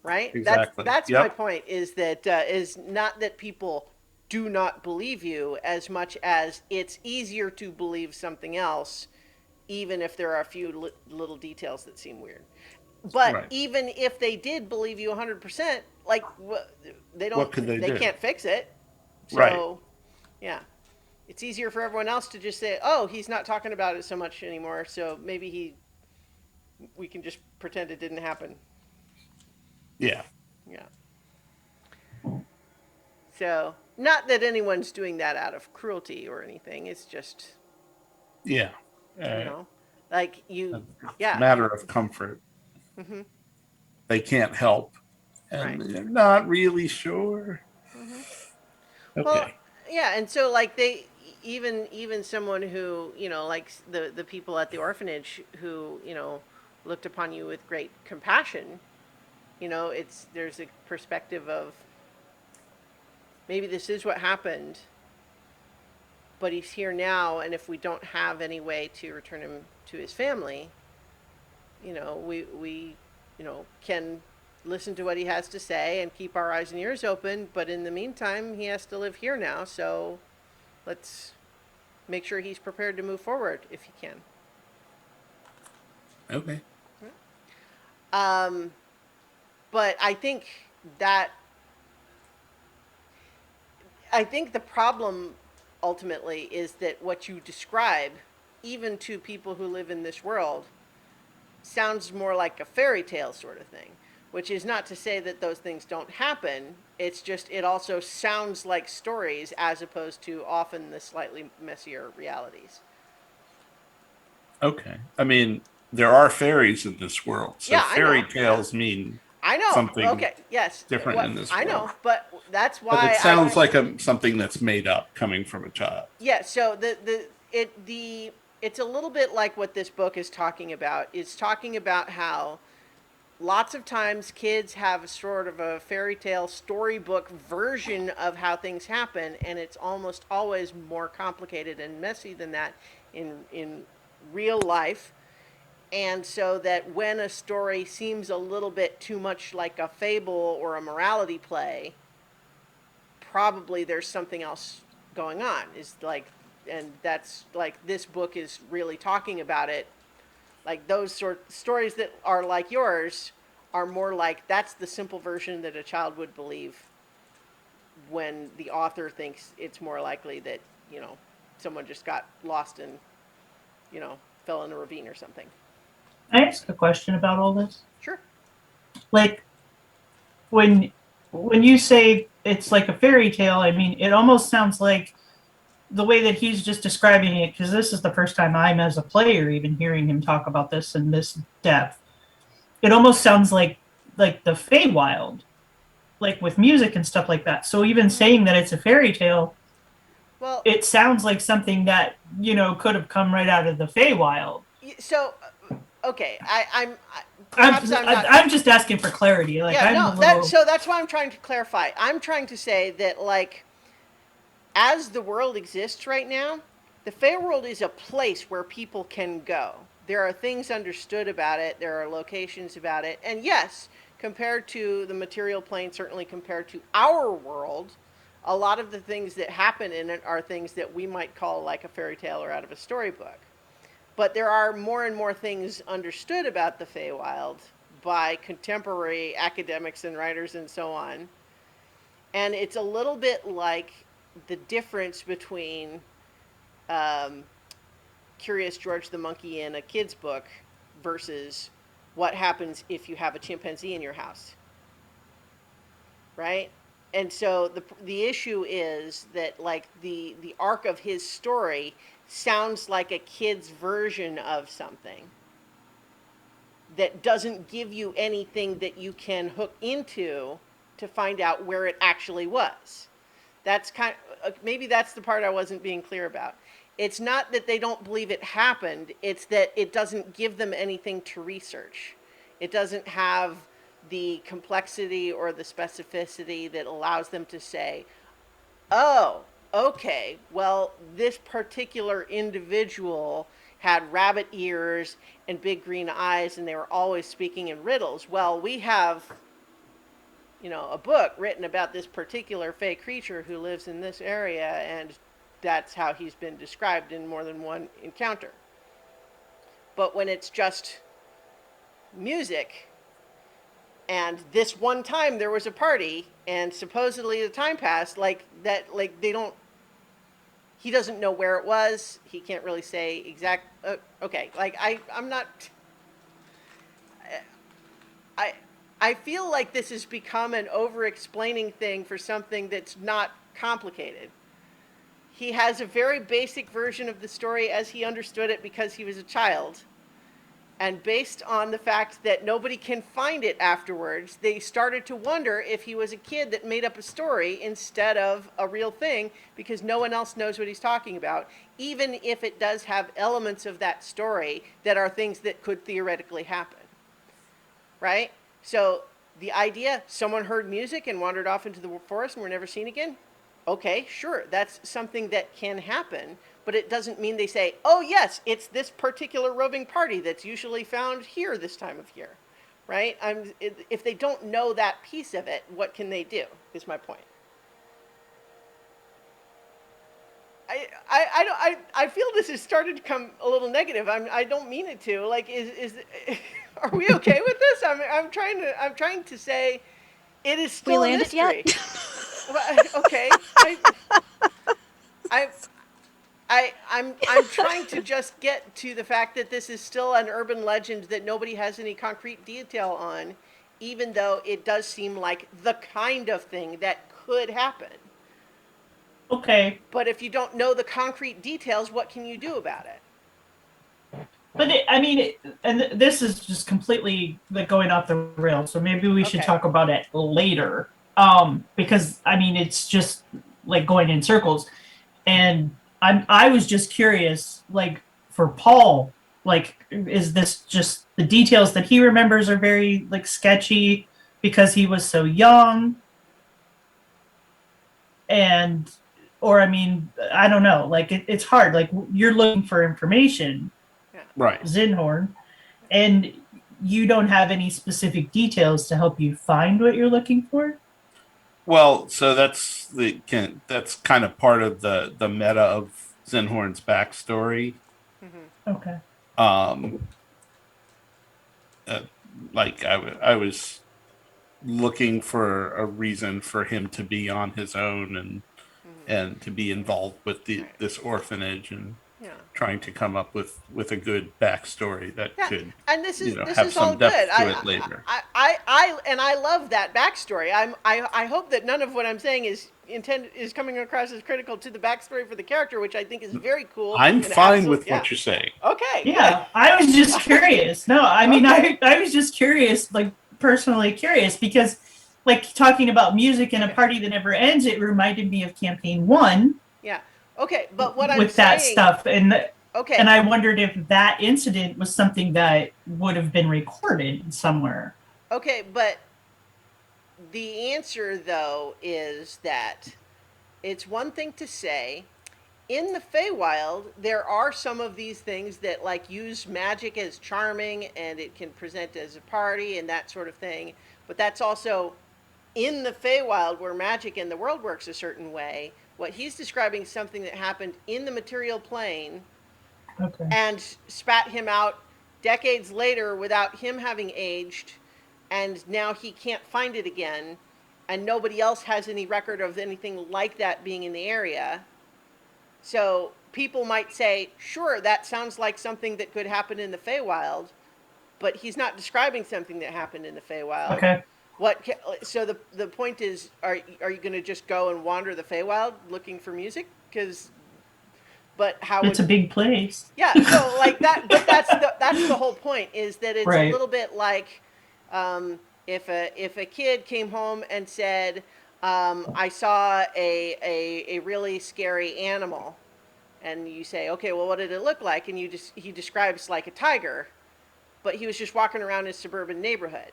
Right? Exactly. That's Yep. my point. Is that is not that people do not believe you as much as it's easier to believe something else, even if there are a few little details that seem weird. But Right. even if they did believe you 100%, like they don't, What could they do? can't fix it. So, Right. yeah, it's easier for everyone else to just say, "Oh, he's not talking about it so much anymore." So maybe we can just pretend it didn't happen. Yeah. Yeah. So, not that anyone's doing that out of cruelty or anything. It's just, Yeah. like you, yeah. Matter of comfort. Mm-hmm. They can't help. And they're not really sure. Okay. Well, yeah, and so like they even someone who like the people at the orphanage who looked upon you with great compassion, there's a perspective of maybe this is what happened, but he's here now, and if we don't have any way to return him to his family, we can listen to what he has to say and keep our eyes and ears open, but in the meantime he has to live here now, so let's make sure he's prepared to move forward if he can. Okay. But I think the problem ultimately is that what you describe, even to people who live in this world, sounds more like a fairy tale sort of thing, which is not to say that those things don't happen. It's just, it also sounds like stories as opposed to often the slightly messier realities. Okay. I mean, there are fairies in this world. So Yeah, I fairy know. tales mean I know. something Okay. Yes. different in this I know, world. but that's why. But it sounds like something that's made up coming from a child. Yeah. So it's a little bit like what this book is talking about. It's talking about how lots of times kids have a sort of a fairy tale storybook version of how things happen, and it's almost always more complicated and messy than that in real life. And so that when a story seems a little bit too much like a fable or a morality play, probably there's something else going on. And that's like this book is really talking about it. Like those sort stories that are like yours are more like that's the simple version that a child would believe, when the author thinks it's more likely that someone just got lost and fell in a ravine or something. Can I ask a question about all this? Sure. Like, when you say it's like a fairy tale, I mean, it almost sounds like the way that he's just describing it, because this is the first time I'm, as a player, even hearing him talk about this in this depth. It almost sounds like the Feywild, like with music and stuff like that. So even saying that it's a fairy tale, Well, it sounds like something that could have come right out of the Feywild. so okay, I'm, perhaps I'm not. I'm just asking for clarity. Like, Yeah, I'm no, a little. so that's why I'm trying to clarify. I'm trying to say that, like, as the world exists right now, the Feywild is a place where people can go. There are things understood about it, there are locations about it, and yes, compared to the material plane, certainly compared to our world, a lot of the things that happen in it are things that we might call like a fairy tale or out of a storybook. But there are more and more things understood about the Feywild by contemporary academics and writers and so on. And it's a little bit like the difference between Curious George the Monkey in a kid's book versus what happens if you have a chimpanzee in your house. Right? And so the issue is that, like, the arc of his story sounds like a kid's version of something that doesn't give you anything that you can hook into to find out where it actually was. That's maybe that's the part I wasn't being clear about. It's not that they don't believe it happened, it's that it doesn't give them anything to research. It doesn't have the complexity or the specificity that allows them to say, oh, okay, well, this particular individual had rabbit ears and big green eyes and they were always speaking in riddles. Well, we have, a book written about this particular fey creature who lives in this area, and that's how he's been described in more than one encounter. But when it's just music, and this one time there was a party, and supposedly the time passed, he doesn't know where it was. He can't really say exact. Okay, like I'm not. I feel like this has become an over-explaining thing for something that's not complicated. He has a very basic version of the story as he understood it because he was a child. And based on the fact that nobody can find it afterwards, they started to wonder if he was a kid that made up a story instead of a real thing, because no one else knows what he's talking about, even if it does have elements of that story that are things that could theoretically happen. Right? So the idea, someone heard music and wandered off into the forest and were never seen again? Okay, sure, that's something that can happen, but it doesn't mean they say, oh yes, it's this particular roving party that's usually found here this time of year, right? If they don't know that piece of it, what can they do, is my point. I feel this has started to come a little negative. I don't mean it to. Like, are we okay with this? I'm trying to say, it is still We a landed mystery. yet? Well, okay. I'm trying to just get to the fact that this is still an urban legend that nobody has any concrete detail on, even though it does seem like the kind of thing that could happen. Okay. But if you don't know the concrete details, what can you do about it? But and this is just completely like going off the rails. So maybe we should Okay. talk about it later. Because it's just like going in circles. And I was just curious, like, for Paul, like, is this just the details that he remembers are very like sketchy because he was so young? Or I don't know. Like, it's hard. Like, you're looking for information, Right. Mm-hmm. Zinhorn, and you don't have any specific details to help you find what you're looking for. Well, so that's kind of part of the meta of Zinhorn's backstory. Okay. Like I was looking for a reason for him to be on his own and to be involved with this orphanage and Yeah. trying to come up with a good backstory that Yeah, could and this is have all some depth good. to it later. I love that backstory. I hope that none of what I'm saying is coming across as critical to the backstory for the character, which I think is very cool. I'm and fine with yeah. what you're saying. Okay. Yeah, I was just curious. No, Okay. I was just curious, like personally curious, because like talking about music in a party that never ends, it reminded me of Campaign 1 Yeah. Okay, but what I'm with that saying, stuff. And Okay. And I wondered if that incident was something that would have been recorded somewhere. Okay, but the answer though is that it's one thing to say in the Feywild there are some of these things that like use magic as charming and it can present as a party and that sort of thing, but that's also in the Feywild where magic in the world works a certain way. What he's describing is something that happened in the material plane Okay. and spat him out decades later without him having aged, and now he can't find it again, and nobody else has any record of anything like that being in the area. So people might say, sure, that sounds like something that could happen in the Feywild, but he's not describing something that happened in the Feywild. Okay. So the point is, are you going to just go and wander the Feywild looking for music? But how It's a would big place. yeah, so like that, but that's the whole point is that it's a Right. little bit like if a kid came home and said, I saw a really scary animal, and you say, okay, well, what did it look like? And he describes like a tiger, but he was just walking around his suburban neighborhood.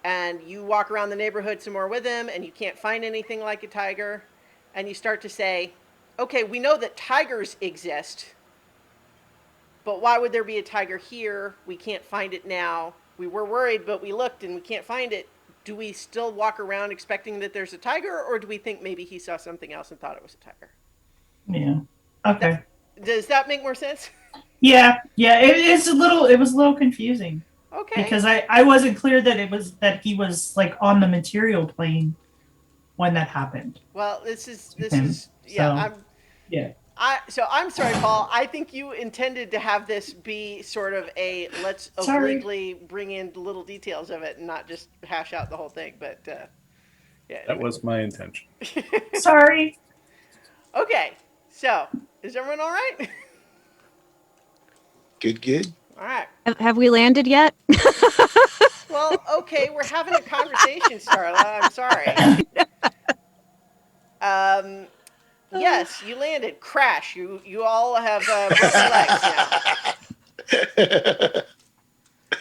And you walk around the neighborhood some more with him, and you can't find anything like a tiger, and you start to say, okay, we know that tigers exist, but why would there be a tiger here? We can't find it now. We were worried, but we looked and we can't find it. Do we still walk around expecting that there's a tiger, or do we think maybe he saw something else and thought it was a tiger? Yeah. Okay. Does that make more sense? Yeah. Yeah. It was a little confusing Okay. because I wasn't clear that he was like on the material plane when that happened. Well, this Okay, is yeah. so- Yeah. I'm sorry, Paul. I think you intended to have this be sort of a let's Sorry. obliquely bring in the little details of it and not just hash out the whole thing. But yeah. That was my intention. Sorry. Okay. So is everyone all right? Good. All right. Have we landed yet? Well, okay. We're having a conversation, Starla. I'm sorry. Yes, you landed. Crash. You all have broken legs now.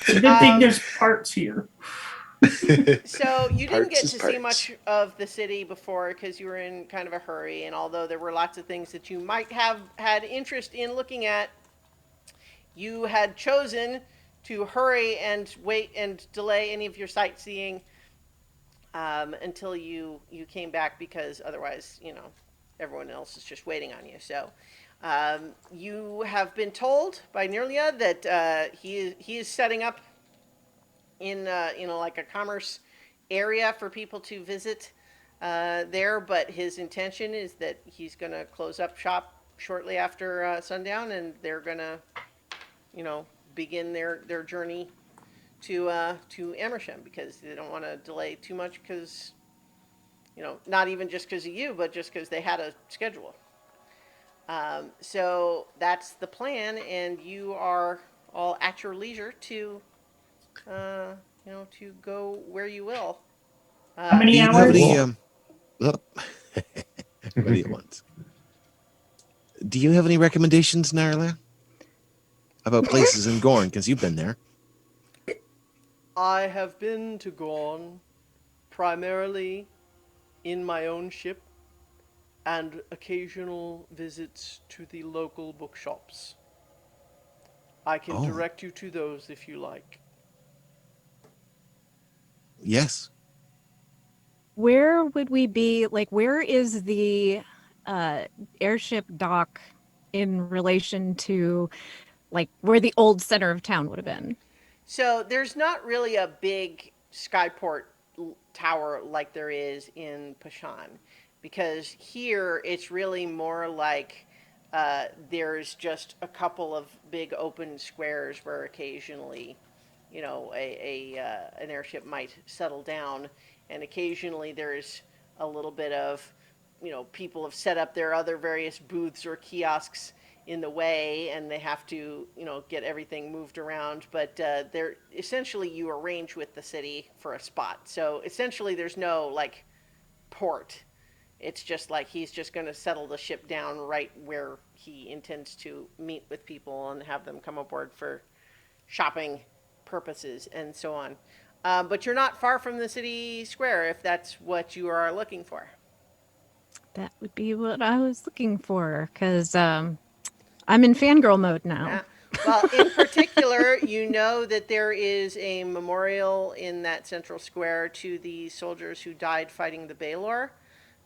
Good thing there's parts here. So you didn't Parts get is to see parts. much of the city before because you were in kind of a hurry, and although there were lots of things that you might have had interest in looking at, you had chosen to hurry and wait and delay any of your sightseeing until you came back, because otherwise, everyone else is just waiting on you. So you have been told by Nirlia that he is setting up in like a commerce area for people to visit there, but his intention is that he's going to close up shop shortly after sundown, and they're going to begin their journey to Amersham, because they don't want to delay too much, because not even just because of you, but just because they had a schedule. So that's the plan, and you are all at your leisure to to go where you will. How many Do you have hours? any ready at once? Do you have any recommendations, Narla, about places in Gorn? Because you've been there. I have been to Gorn primarily in my own ship and occasional visits to the local bookshops. I can Oh. direct you to those if you like. Yes. Where would we be? Like, where is the airship dock in relation to, like, where the old center of town would have been? So there's not really a big skyport tower like there is in Pashan, because here it's really more like there's just a couple of big open squares where occasionally, an airship might settle down, and occasionally there's a little bit of, people have set up their other various booths or kiosks in the way, and they have to, get everything moved around. But they're essentially, you arrange with the city for a spot. So essentially, there's no like port. It's just like he's just going to settle the ship down right where he intends to meet with people and have them come aboard for shopping purposes and so on. But you're not far from the city square if that's what you are looking for. That would be what I was looking for, because I'm in fangirl mode now. Yeah. Well, in particular, you know that there is a memorial in that central square to the soldiers who died fighting the Baylor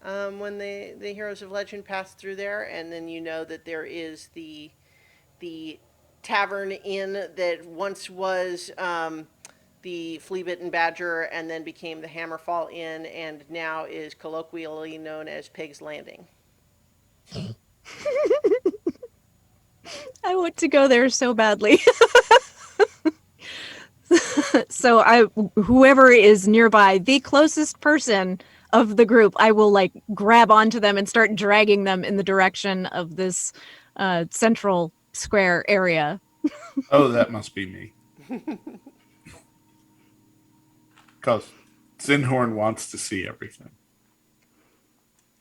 when the Heroes of Legend passed through there. And then you know that there is the tavern inn that once was the Flea Bitten Badger and then became the Hammerfall Inn and now is colloquially known as Pig's Landing. I want to go there so badly. So whoever is nearby, the closest person of the group, I will like grab onto them and start dragging them in the direction of this central square area. Oh, that must be me. Because Zinhorn wants to see everything.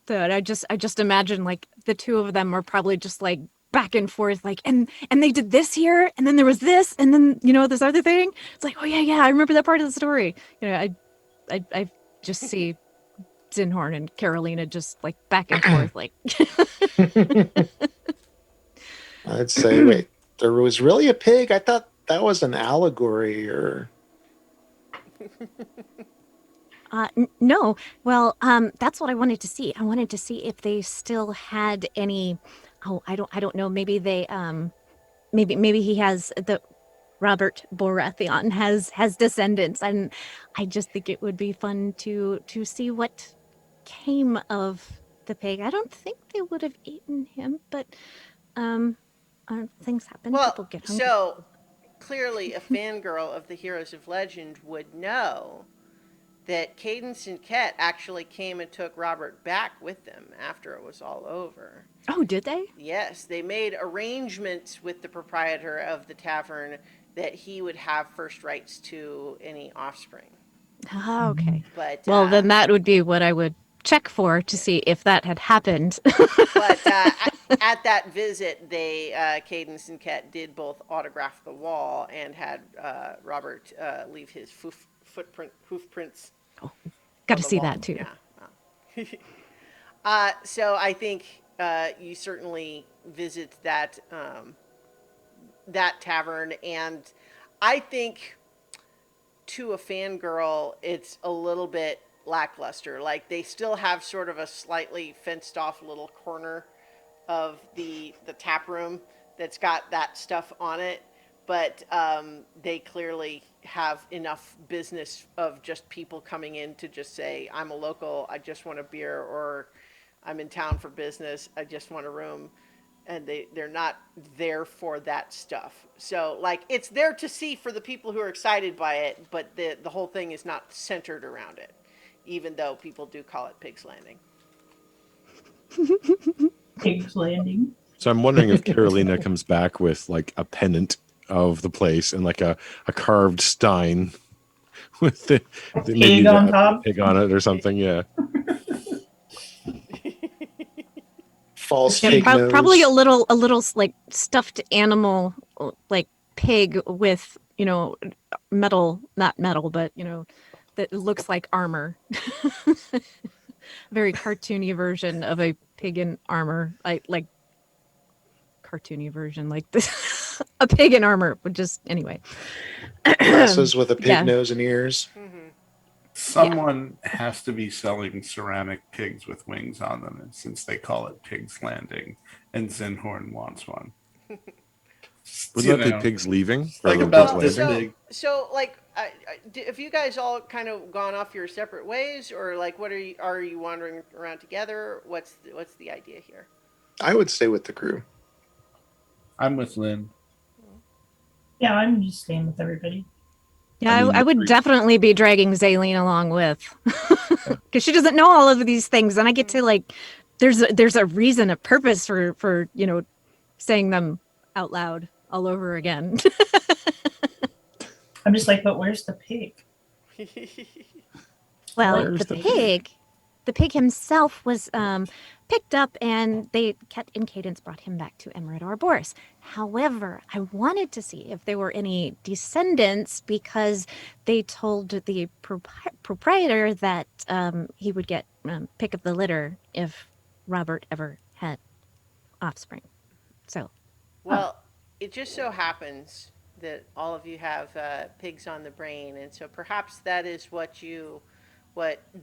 So I just imagine like the two of them are probably just like back and forth, like and they did this here, and then there was this, and then this other thing. It's like, oh yeah, I remember that part of the story. I just see Zinhorn and Carolina just like back and forth, like. I'd say, wait, there was really a pig? I thought that was an allegory or. No. Well, that's what I wanted to see. I wanted to see if they still had any. Oh, I don't know. Maybe they. Maybe he has the. Robert Baratheon has descendants, and I just think it would be fun to see what came of the pig. I don't think they would have eaten him, but things happen. Well, People get hungry. so clearly a fangirl of the Heroes of Legend would know that Cadence and Ket actually came and took Robert back with them after it was all over. Oh, did they? Yes, they made arrangements with the proprietor of the tavern that he would have first rights to any offspring. Ah, okay. But Well, then that would be what I would check for to see if that had happened. But at that visit, they Cadence and Ket did both autograph the wall and had Robert leave his hoof prints. Got to the see wall. that too. Yeah. Wow. So I think you certainly visit that that tavern, and I think to a fangirl, it's a little bit lackluster. Like they still have sort of a slightly fenced off little corner of the tap room that's got that stuff on it, but they clearly have enough business of just people coming in to just say, I'm a local, I just want a beer, or I'm in town for business, I just want a room. And they're not there for that stuff. So like it's there to see for the people who are excited by it, but the whole thing is not centered around it, even though people do call it Pig's Landing. Pig's Landing. So I'm wondering if Carolina comes back with like a pennant of the place and like a carved stein with the Pig on top? pig on it or something. Yeah. False Yeah, pig nose. Probably a little like stuffed animal, like pig with metal, not metal, but that looks like armor. Very cartoony version of a pig in armor, like cartoony version, like this, a pig in armor. But just anyway, Glasses with a pig Yeah. nose and ears. Someone has to be selling ceramic pigs with wings on them, and since they call it Pig's Landing, and Zinhorn wants one. Wouldn't that be pigs leaving? Like rather than about Pigs this Landing? big. So like, have you guys all kind of gone off your separate ways, or like, what are you wandering around together? What's the idea here? I would stay with the crew. I'm with Lynn. Yeah, I'm just staying with everybody. yeah, I mean, I would definitely be dragging Zaleen along with, because she doesn't know all of these things, and I get to like, there's a reason, a purpose for saying them out loud all over again. I'm just like, but where's the pig? Well, Where's the the pig the pig himself was picked up, and Ket and Cadence brought him back to Emerald Arboris. However, I wanted to see if there were any descendants, because they told the proprietor that he would get pick of the litter if Robert ever had offspring. So, Well, it just so happens that all of you have pigs on the brain, and so perhaps that is what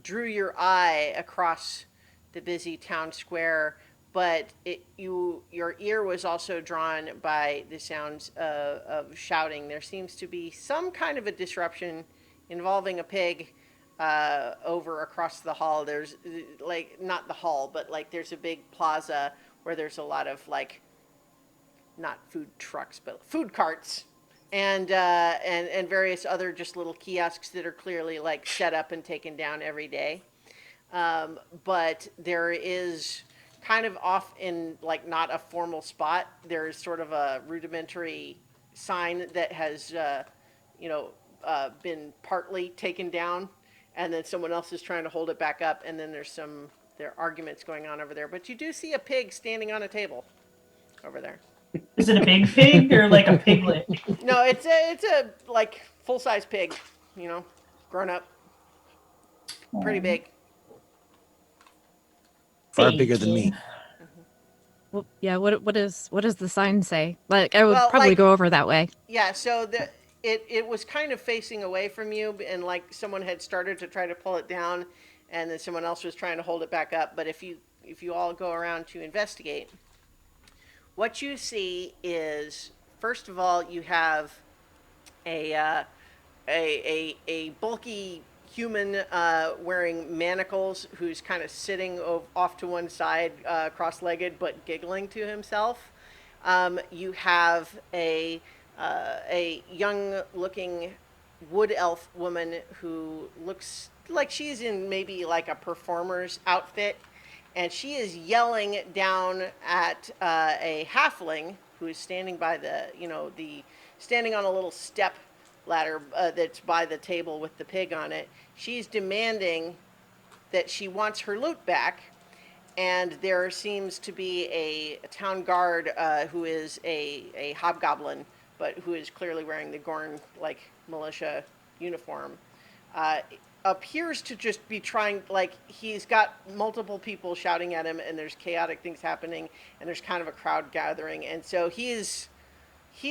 drew your eye across the busy town square. But your ear was also drawn by the sounds of shouting. There seems to be some kind of a disruption involving a pig over across the hall. There's like not the hall, but like there's a big plaza where there's a lot of like not food trucks, but food carts and various other just little kiosks that are clearly like set up and taken down every day. But there is kind of off in like not a formal spot. There is sort of a rudimentary sign that has, been partly taken down, and then someone else is trying to hold it back up. And then there are arguments going on over there. But you do see a pig standing on a table over there. Is it a big pig or like a piglet? No, it's a like full size pig, grown up, pretty big. Far bigger than me. well, yeah. What does the sign say? Like, I would Well, probably like- go over that way. Yeah, so it was kind of facing away from you, and like someone had started to try to pull it down, and then someone else was trying to hold it back up. But if you all go around to investigate, what you see is, first of all, you have a bulky human wearing manacles who's kind of sitting off to one side, cross-legged, but giggling to himself. You have a young-looking wood elf woman who looks like she's in maybe like a performer's outfit, and she is yelling down at a halfling who is standing by standing on a little step ladder that's by the table with the pig on it. She's demanding that she wants her loot back, and there seems to be a town guard who is a hobgoblin, but who is clearly wearing the Gorn militia uniform. Appears to just be trying, like, he's got multiple people shouting at him, and there's chaotic things happening, and there's kind of a crowd gathering, and so he's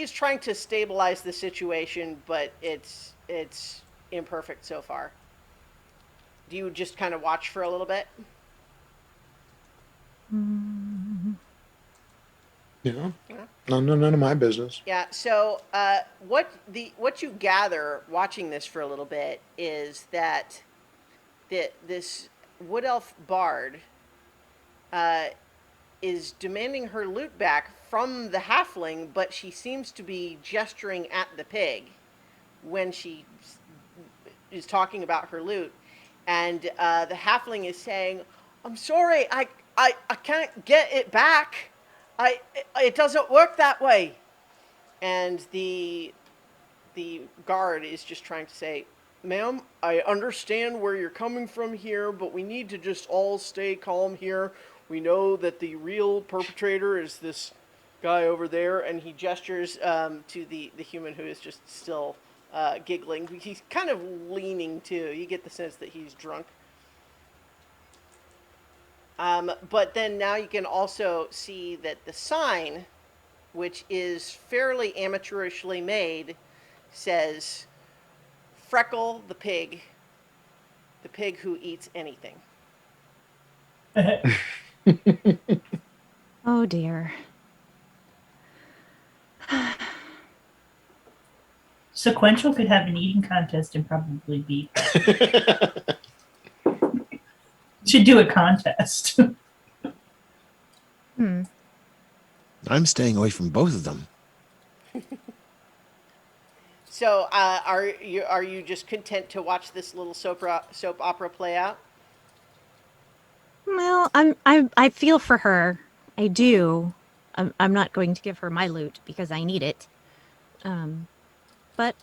trying to stabilize the situation, but it's imperfect so far. Do you just kind of watch for a little bit? Yeah. None of my business. Yeah. So what you gather watching this for a little bit is that this wood elf bard is demanding her loot back from the halfling, but she seems to be gesturing at the pig when she is talking about her loot, and the halfling is saying, "I'm sorry, I can't get it back. It doesn't work that way." And the guard is just trying to say, "Ma'am, I understand where you're coming from here, but we need to just all stay calm here. We know that the real perpetrator is this guy over there," and he gestures to the human who is just still giggling. He's kind of leaning too. You get the sense that he's drunk. But then now you can also see that the sign, which is fairly amateurishly made, says, "Freckle the pig who eats anything." Oh dear. Sequential could have an eating contest and probably beat. Should do a contest. I'm staying away from both of them. So, are you just content to watch this little soap opera play out? Well, I feel for her. I do. I'm not going to give her my loot because I need it. But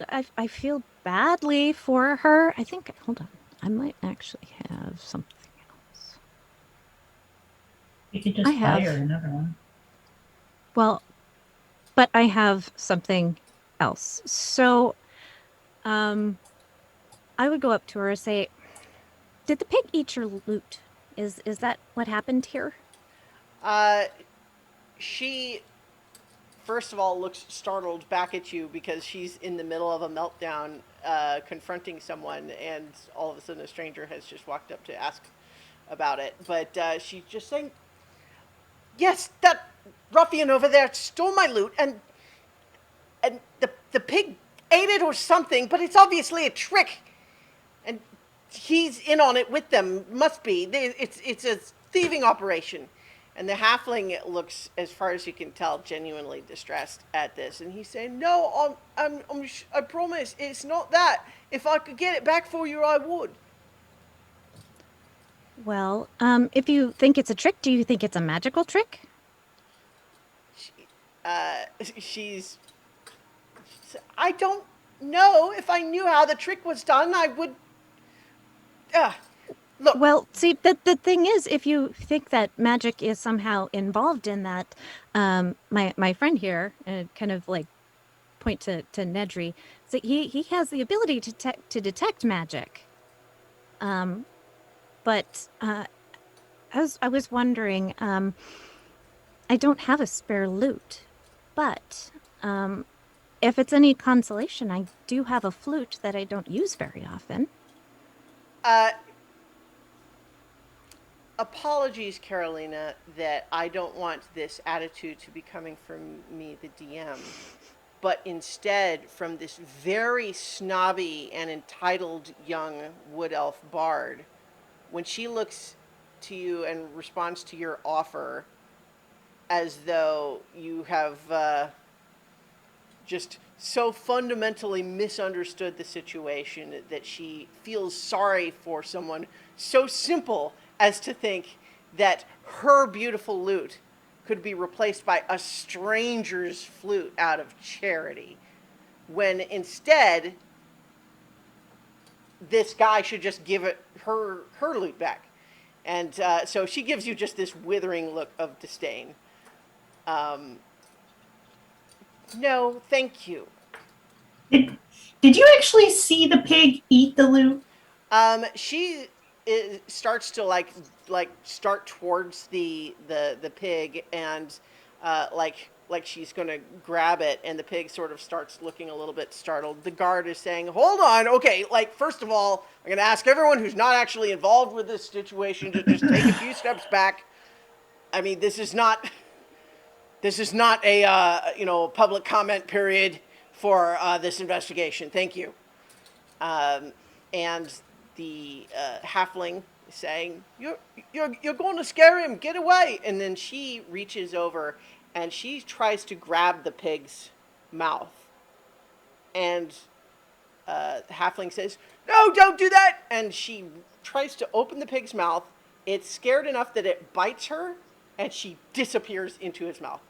I feel badly for her. I think, hold on, I might actually have something You could just I have. buy her another one. Well, but I have something else. So, I would go up to her and say, "Did the pig eat your loot? Is that what happened here?" She, first of all, looks startled back at you because she's in the middle of a meltdown, confronting someone, and all of a sudden a stranger has just walked up to ask about it. But she's just saying, "Yes, that ruffian over there stole my loot, and the pig ate it or something, but it's obviously a trick, and he's in on it with them. Must be. It's a thieving operation." And the halfling looks, as far as you can tell, genuinely distressed at this, and he's saying, "No, I promise, it's not that. If I could get it back for you, I would." Well, if you think it's a trick, do you think it's a magical trick? She's, "I don't know. If I knew how the trick was done, I would. Look, Well, see, the thing is, if you think that magic is somehow involved in that, my friend here, kind of like point to Nedry, so he has the ability to detect magic. But I was wondering, I don't have a spare loot, but if it's any consolation, I do have a flute that I don't use very often. apologies, Carolina, that I don't want this attitude to be coming from me, the DM, but instead from this very snobby and entitled young wood elf bard. When she looks to you and responds to your offer as though you have just so fundamentally misunderstood the situation that she feels sorry for someone so simple as to think that her beautiful lute could be replaced by a stranger's flute out of charity, when instead this guy should just give it her lute back. And so she gives you just this withering look of disdain. No, thank you. Did you actually see the pig eat the loot? She starts to start towards the pig, and like she's going to grab it, and the pig sort of starts looking a little bit startled. The guard is saying, "Hold on, okay, first of all, I'm going to ask everyone who's not actually involved with this situation to just take a few steps back. I mean, this is not a public comment period for this investigation. Thank you." And the halfling is saying, "You're going to scare him. Get away!" And then she reaches over and she tries to grab the pig's mouth. And the halfling says, "No, don't do that!" And she tries to open the pig's mouth. It's scared enough that it bites her, and she disappears into his mouth.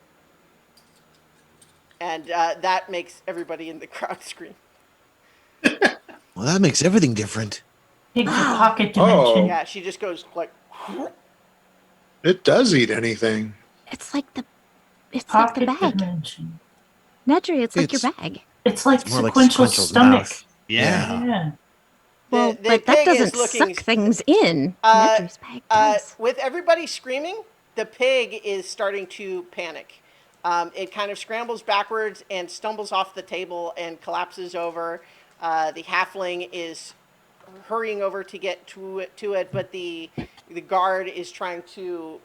And that makes everybody in the crowd scream. Well, that makes everything different. Pig's a pocket Oh. dimension. Yeah, she just goes like, It does eat anything. It's like the Pocket bag. dimension. Nedry, it's like It's- your bag. It's like It's more like sequential Sequential's stomach. mouth. Yeah. Yeah. Well, the but that pig is doesn't looking- suck things in. Nedry's bag does. with everybody screaming, the pig is starting to panic. It kind of scrambles backwards and stumbles off the table and collapses over. The halfling is hurrying over to get to it, but the guard is trying to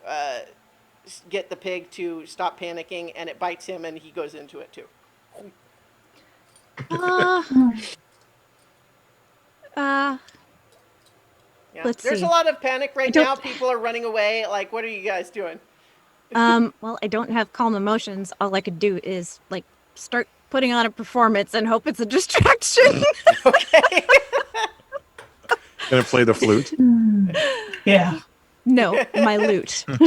get the pig to stop panicking, and it bites him, and he goes into it too. Uh, Yeah. Let's There's see. a lot of panic right don't- now. People are running away. Like, what are you guys doing? well, I don't have calm emotions. All I could do is start putting on a performance and hope it's a distraction. Okay. Gonna play the flute. Yeah. No, my loot. Was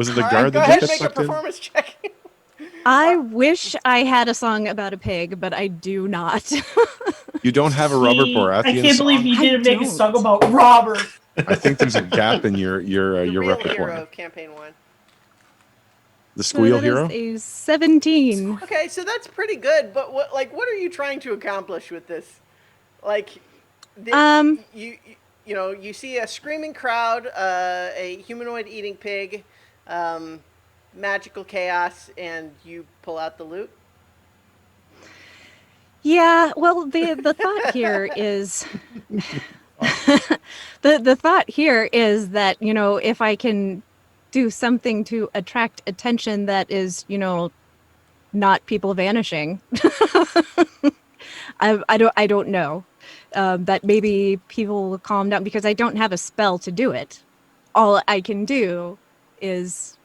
it the All right, guard go that ahead just and got make a sucked in? performance check. I wish I had a song about a pig, but I do not. You don't have a Robert See, Baratheon I can't believe song? you I didn't make a don't. song about Robert. I think there's a gap in your The real repertoire. hero of campaign 1. The So squeal that hero. is a 17. Okay, so that's pretty good. But what are you trying to accomplish with this? Like, you see a screaming crowd, a humanoid eating pig, magical chaos, and you pull out the loot. Yeah, well, the thought here is the thought here is that, if I can do something to attract attention that is, not people vanishing. I don't know. That maybe people will calm down because I don't have a spell to do it. All I can do is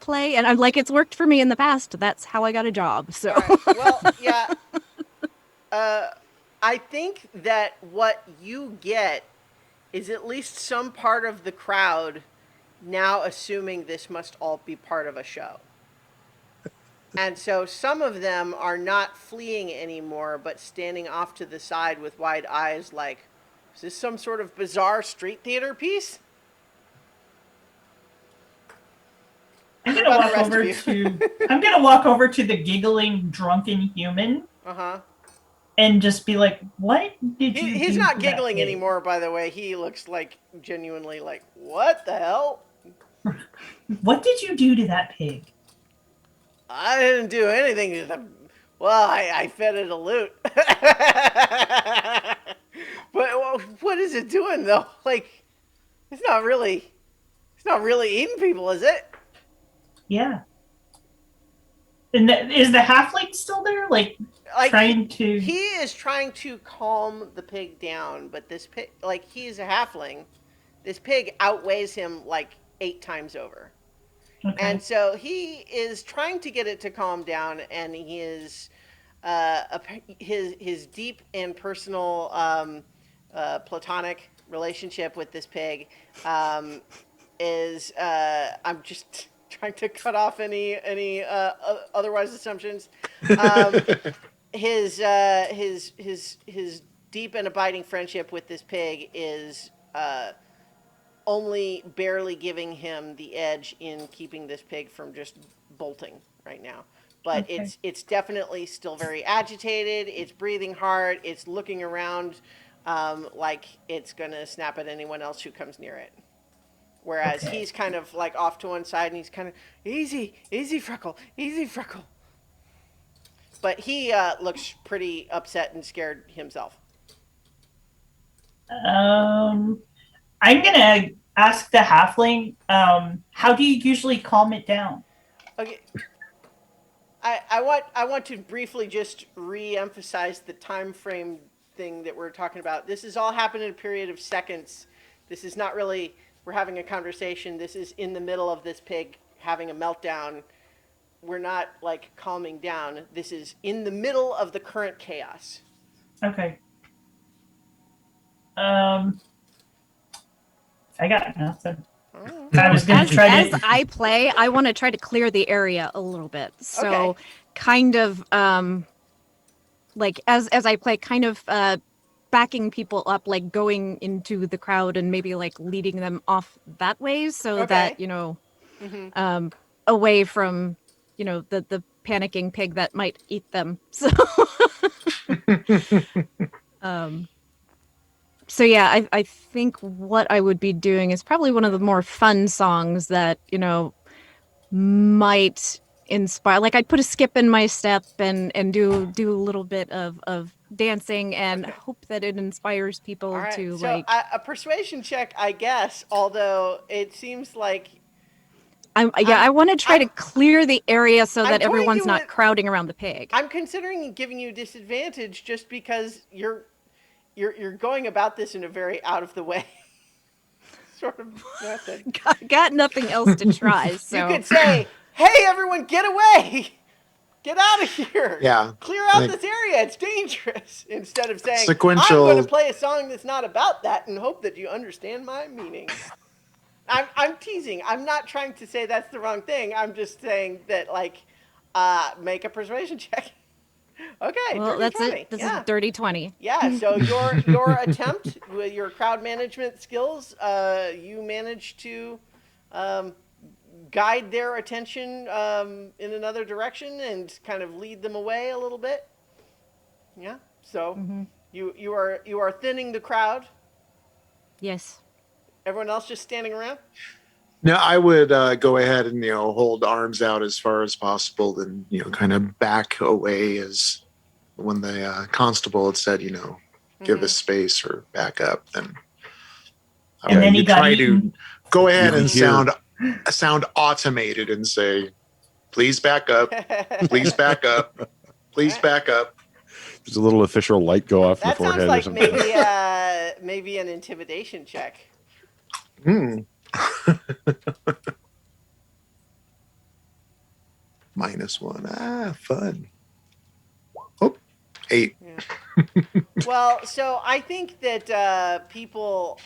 play, and I'm like, it's worked for me in the past. That's how I got a job. So All right. Well, yeah. I think that what you get is at least some part of the crowd now assuming this must all be part of a show. And so some of them are not fleeing anymore, but standing off to the side with wide eyes like, is this some sort of bizarre street theater piece? I'm What gonna about the walk rest over of you? I'm gonna walk over to the giggling drunken human Uh-huh. and just be like, "What did you?" He's do not to that giggling pig?" anymore, by the way. He looks like genuinely like, what the hell? What did you do to that pig? I didn't do anything to them. Well, I fed it a loot. But what is it doing though? Like, it's not really eating people, is it? Yeah. And is the halfling still there? Like trying to. He is trying to calm the pig down, but this pig, like, he's a halfling. This pig outweighs him like 8 times over. Okay. And so he is trying to get it to calm down, and he is his deep and personal platonic relationship with this pig is I'm just trying to cut off any otherwise assumptions. His deep and abiding friendship with this pig is only barely giving him the edge in keeping this pig from just bolting right now. But Okay. it's definitely still very agitated. It's breathing hard. It's looking around like it's gonna snap at anyone else who comes near it. Whereas Okay. he's kind of like off to one side and he's kind of easy, Freckle, easy, Freckle. But he looks pretty upset and scared himself. I'm gonna ask the halfling. How do you usually calm it down? Okay. I want to briefly just re-emphasize the time frame thing that we're talking about. This has all happened in a period of seconds. This is not really we're having a conversation. This is in the middle of this pig having a meltdown. We're not like calming down. This is in the middle of the current chaos. Okay. I got nothing. I was gonna try as to. I play, I want to try to clear the area a little bit. So Okay. kind of like as I play, kind of backing people up, like going into the crowd and maybe like leading them off that way so Okay. that, Mm-hmm. away from, the panicking pig that might eat them. So so yeah, I think what I would be doing is probably one of the more fun songs that, might inspire. Like I'd put a skip in my step and do a little bit of dancing and hope that it inspires people All right. to So like a persuasion check, I guess. Although it seems like I want to try to clear the area so I'm that toying everyone's you not with- crowding around the pig. I'm considering giving you disadvantage just because you're going about this in a very out of the way sort of method. Got nothing else to try, so You could say, "Hey, everyone, get away! Get out of here! Yeah, Clear out like- this area. It's dangerous." Instead of saying, Sequential- "I'm going to play a song that's not about that and hope that you understand my meaning." I'm teasing. I'm not trying to say that's the wrong thing. I'm just saying that, like, make a persuasion check. Okay, Well, dirty that's 20. it. This Yeah. is dirty 20. Yeah, so your attempt with your crowd management skills, you managed to um, guide their attention in another direction and kind of lead them away a little bit. Yeah. So you are thinning the crowd. Yes. Everyone else just standing around. Now, I would go ahead and hold arms out as far as possible, and kind of back away as when the constable had said, give us space or back up. Then I And would then he got try to eaten. go You ahead can and hear- sound automated and say, "Please back up, please back up, please back up." There's a little official light go off in the That sounds forehead or like something. maybe an intimidation check. Hmm. -1. Fun. Oh, 8. Well, so I think that people,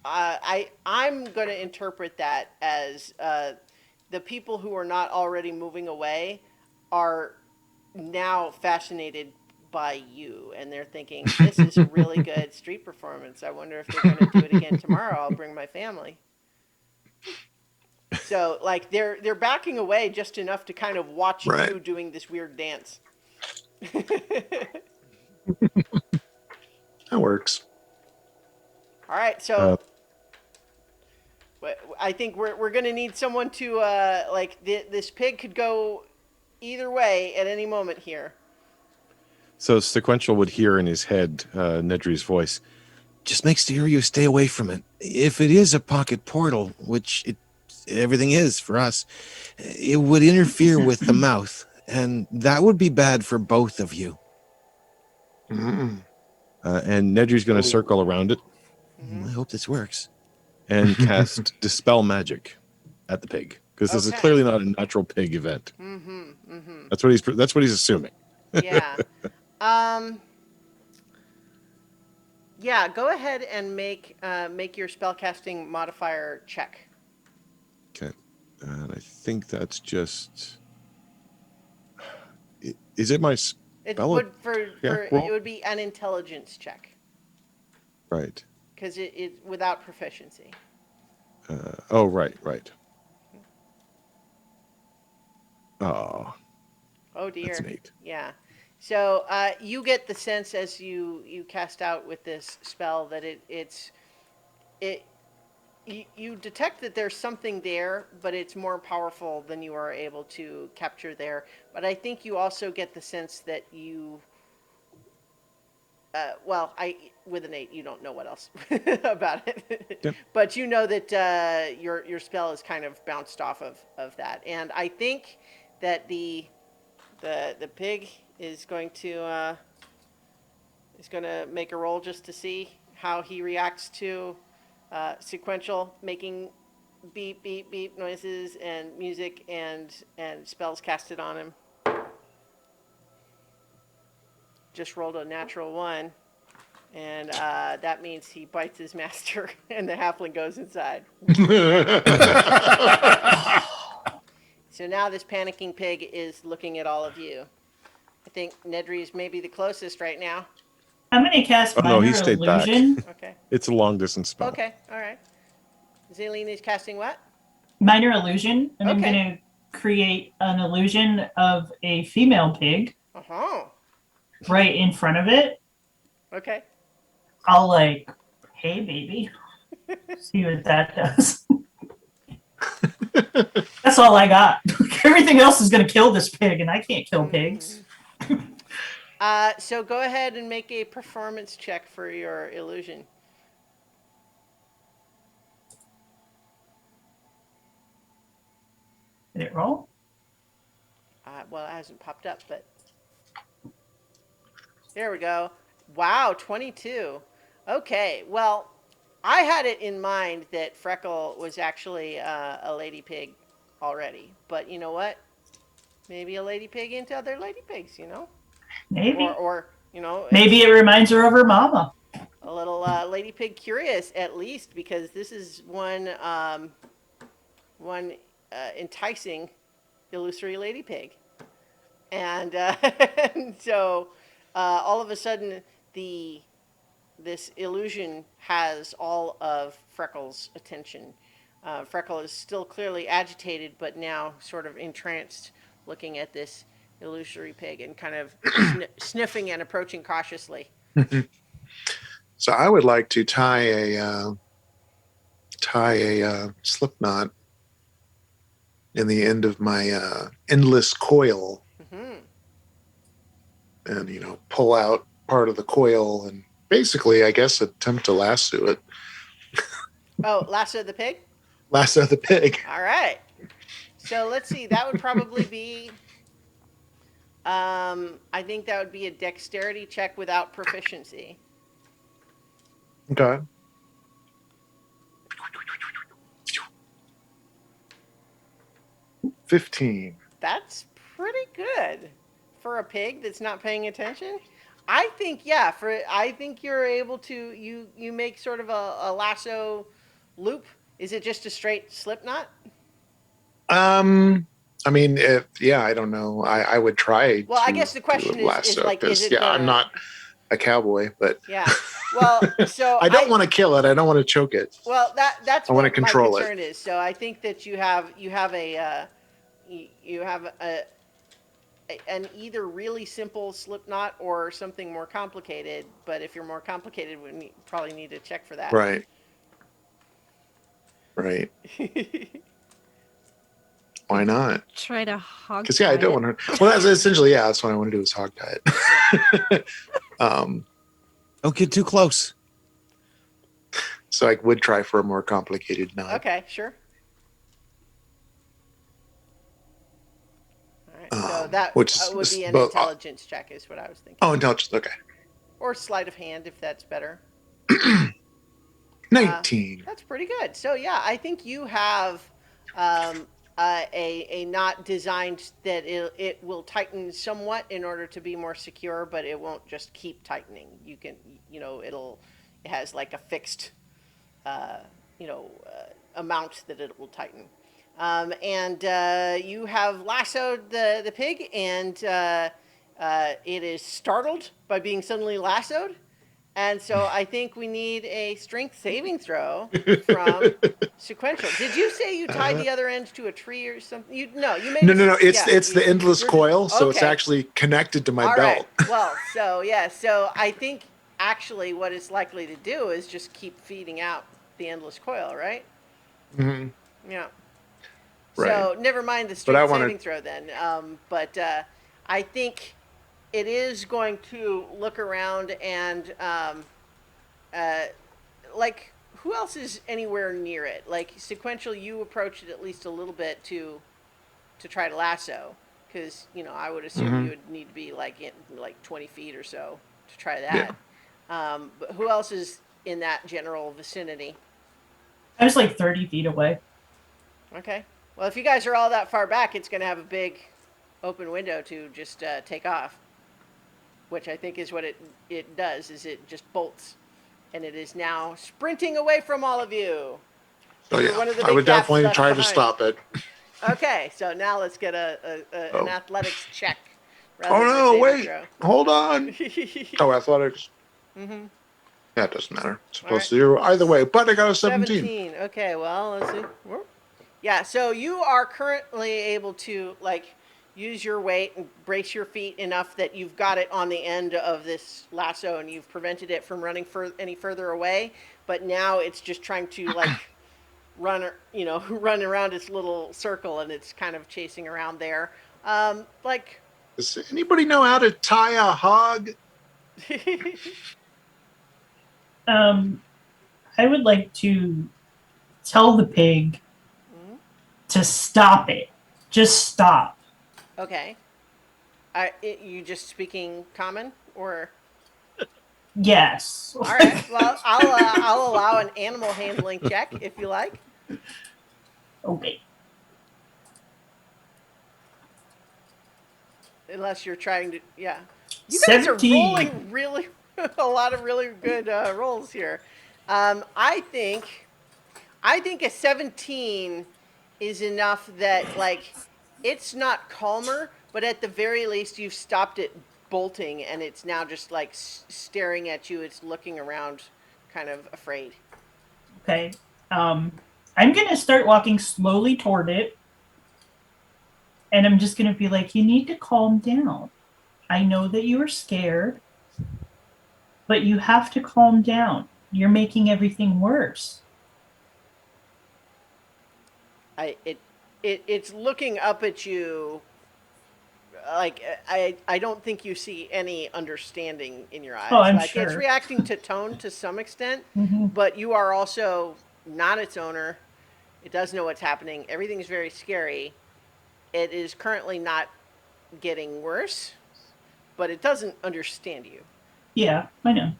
I'm going to interpret that as the people who are not already moving away are now fascinated by you, and they're thinking, this is a really good street performance. I wonder if they're going to do it again tomorrow. I'll bring my family. So like they're backing away just enough to kind of watch Right. you doing this weird dance. That works. All right, so I think we're going to need someone to this pig could go either way at any moment here. So Sequential would hear in his head Nedry's voice. Just make sure you stay away from it. If it is a pocket portal, which everything is for us, it would interfere with the mouth, and that would be bad for both of you. Mm. And Nedry's going to circle around it I hope this works. and cast Dispel Magic at the pig. Because this is Okay. clearly not a natural pig event. That's what he's assuming. Yeah. Yeah, go ahead and make your spellcasting modifier check. Okay. And I think that's just. Is it my It spell? would yeah, it roll. would be an intelligence check Right. because it without proficiency. Oh, right. Oh, Oh dear. that's an 8. Yeah. So you get the sense as you cast out with this spell that you detect that there's something there, but it's more powerful than you are able to capture there. But I think you also get the sense that you, with an 8, you don't know what else about it. Yep. But you know that your spell is kind of bounced off of that. And I think that the pig is going to make a roll just to see how he reacts to Sequential making beep beep beep noises and music and spells casted on him. Just rolled a natural 1, and that means he bites his master, and the halfling goes inside. So now this panicking pig is looking at all of you. I think Nedry is maybe the closest right now. I'm going to cast Oh, no, he Minor stayed back. Illusion. Okay. It's a long distance spell. Okay. All right. Zaleen is casting what? Minor Illusion. And I'm Okay. going to create an illusion of a female pig Uh-huh. right in front of it. Okay. I'll hey, baby. See what that does. That's all I got. Everything else is going to kill this pig, and I can't kill pigs. So go ahead and make a performance check for your illusion. Did it roll? Well, it hasn't popped up, but there we go. Wow, 22. Okay, well, I had it in mind that Freckle was actually a lady pig already, but you know what? Maybe a lady pig into other lady pigs, Maybe. or Maybe it reminds her of her mama. a little lady pig curious at least, because this is one enticing illusory lady pig. And, and so all of a sudden, this illusion has all of Freckles' attention. Freckle is still clearly agitated, but now sort of entranced, looking at this illusory pig and kind of sniffing and approaching cautiously. So I would like to tie a slip knot in the end of my endless coil, and pull out part of the coil and basically, I guess, attempt to lasso it. Oh, lasso the pig? Lasso the pig. All right. So let's see. That would probably be. I think that would be a dexterity check without proficiency. Okay. $15. That's pretty good for a pig that's not paying attention. I think I think you're able to you make sort of a lasso loop. Is it just a straight slip knot? I mean, I don't know. I would try. Well, I guess the question is like, is it? I'm not a cowboy, but yeah. Well, so I don't want to kill it. I don't want to choke it. Well, that's I what want to control my concern is. So I think that you have an either really simple slip knot or something more complicated. But if you're more complicated, we probably need to check for that. Right. Right. Why not? Try to hog. Because I don't want to. Well, that's essentially that's what I want to do is hog tie it. Don't get too close. So I would try for a more complicated knot. Okay, sure. All right, so that which is would be an both- intelligence check, is what I was thinking. Oh, intelligence. Okay. Or sleight of hand, if that's better. 19. That's pretty good. So yeah, I think you have a knot designed that it will tighten somewhat in order to be more secure, but it won't just keep tightening. You can, it has like a fixed, amount that it will tighten. And you have lassoed the pig, and it is startled by being suddenly lassoed. And so I think we need a strength saving throw from Sequential. Did you say you tied the other end to a tree or something? You made No. It's the endless you're- coil, so it's okay. actually connected to my All belt. right. Well, so I think actually what it's likely to do is just keep feeding out the endless coil, right? Mhm. Yeah. Right. So never mind the But I strength wanna- saving throw then. But I think it is going to look around and like who else is anywhere near it? Like Sequential, you approached it at least a little bit to try to lasso, because I would assume you would need to be like 20 feet or so to try that. But who else is in that general vicinity? I was like 30 feet away. Okay. Well, if you guys are all that far back, it's going to have a big open window to just take off, which I think is what it does, is it just bolts. And it is now sprinting away from all of you. Oh You're yeah, one of the I big would cats definitely left try to behind. stop it. Okay, so now let's get an Oh. athletics check. rather Oh than a no! saving Wait, throw. hold on. Oh, athletics. Mhm. Yeah, it doesn't matter. It's All plus 0 either way. But I got a 17. Okay, well, let's see. Whoop. Yeah, so you are currently able to use your weight and brace your feet enough that you've got it on the end of this lasso and you've prevented it from running any further away. But now it's just trying to run around its little circle, and it's kind of chasing around there. Does anybody know how to tie a hog? I would like to tell the pig to stop it. Just stop. Okay. You just speaking common or? Yes. All right. Well, I'll allow an animal handling check if you like. Okay. Unless you're trying to, yeah. You guys 17. are rolling really a lot of really good rolls here. I think a 17 is enough that it's not calmer, but at the very least, you've stopped it bolting, and it's now just like staring at you. It's looking around, kind of afraid. Okay. I'm gonna start walking slowly toward it, and I'm just gonna be like, "You need to calm down. I know that you are scared, but you have to calm down. You're making everything worse." It's looking up at you. Like I don't think you see any understanding in your eyes. Oh, I'm like it's sure. reacting to tone to some extent, Hmm. but you are also not its owner. It does know what's happening. Everything's very scary. It is currently not getting worse, but it doesn't understand you. Yeah, I know.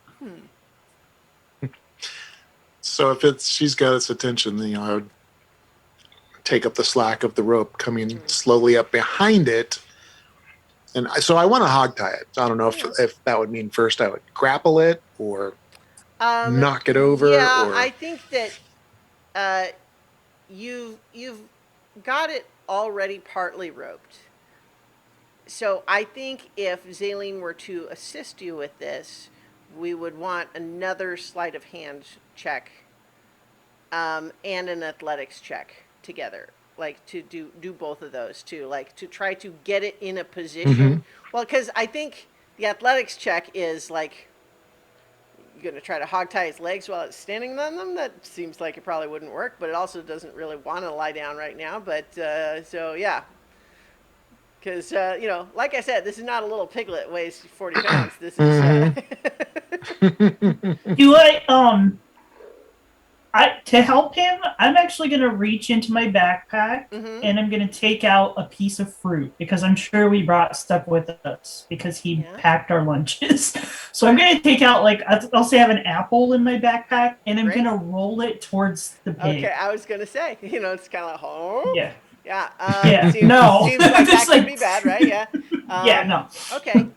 So if she's got its attention, I would take up the slack of the rope, coming slowly up behind it. And so I want to hog tie it. I don't know if that would mean first I would grapple it or knock it over. Yeah, or I think that you've got it already partly roped. So I think if Zaleen were to assist you with this, we would want another sleight of hand check, and an athletics check together, like to do both of those too, like to try to get it in a position. Well, because I think the athletics check is like you're going to try to hog tie its legs while it's standing on them. That seems like it probably wouldn't work, but it also doesn't really want to lie down right now. But so yeah. Because, like I said, this is not a little piglet weighs 40 pounds. This is. Do to help him, I'm actually going to reach into my backpack and I'm going to take out a piece of fruit because I'm sure we brought stuff with us because he packed our lunches. So I'm going to take out, like, I'll say I have an apple in my backpack and I'm going to roll it towards the pig. Okay, I was going to say, it's kind of like, oh. Yeah. Yeah. Yeah. Seems like that could be bad, right? Yeah. Yeah, no. Okay.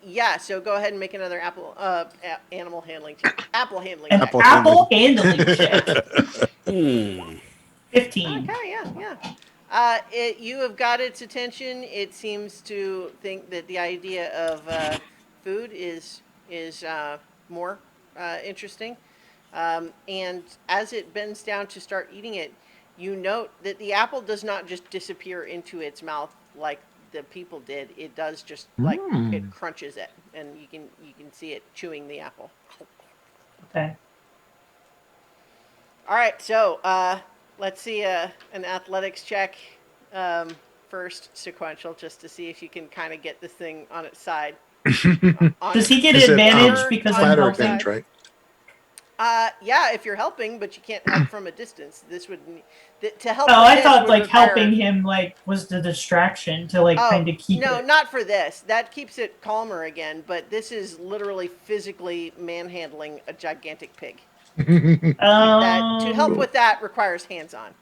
Yeah, so go ahead and make another animal handling check. Apple handling check. Apple handling check. 15. Okay, yeah. You have got its attention. It seems to think that the idea of food is more interesting. And as it bends down to start eating it, you note that the apple does not just disappear into its mouth like the people did. It does just like it crunches it, and you can see it chewing the apple. Okay. All right, so let's see an athletics check first, sequential, just to see if you can kind of get this thing on its side. Does he get Is it, advantage because I'm flat or helping? advantage, right? Yeah, if you're helping, but you can't help from a distance. This would to help. Oh, with I this thought would like require- helping him like was the distraction to like kind of keep no, it. not for this. That keeps it calmer again. But this is literally physically manhandling a gigantic pig. That to help with that requires hands-on.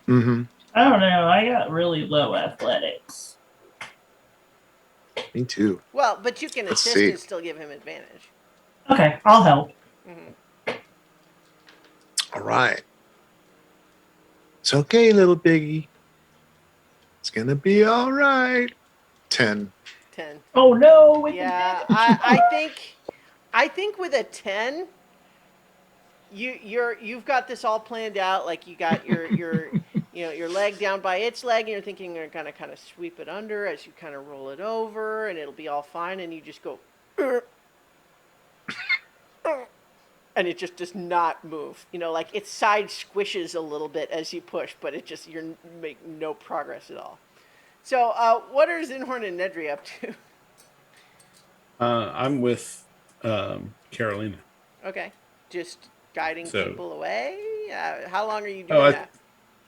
I don't know. I got really low athletics. Me too. Well, but you can Let's assist see. and still give him advantage. Okay, I'll help. All right. It's okay, little piggy. It's going to be all right. 10. 10. Oh no! With Yeah, advantage. I think with a 10, you've got this all planned out. Like you got your your leg down by its leg, and you're thinking you're gonna kind of sweep it under as you kind of roll it over, and it'll be all fine. And you just go, and it just does not move. Like its side squishes a little bit as you push, but you're make no progress at all. So, what are Zinhorn and Nedry up to? I'm with Carolina. Okay, just guiding So- people away. How long are you doing that?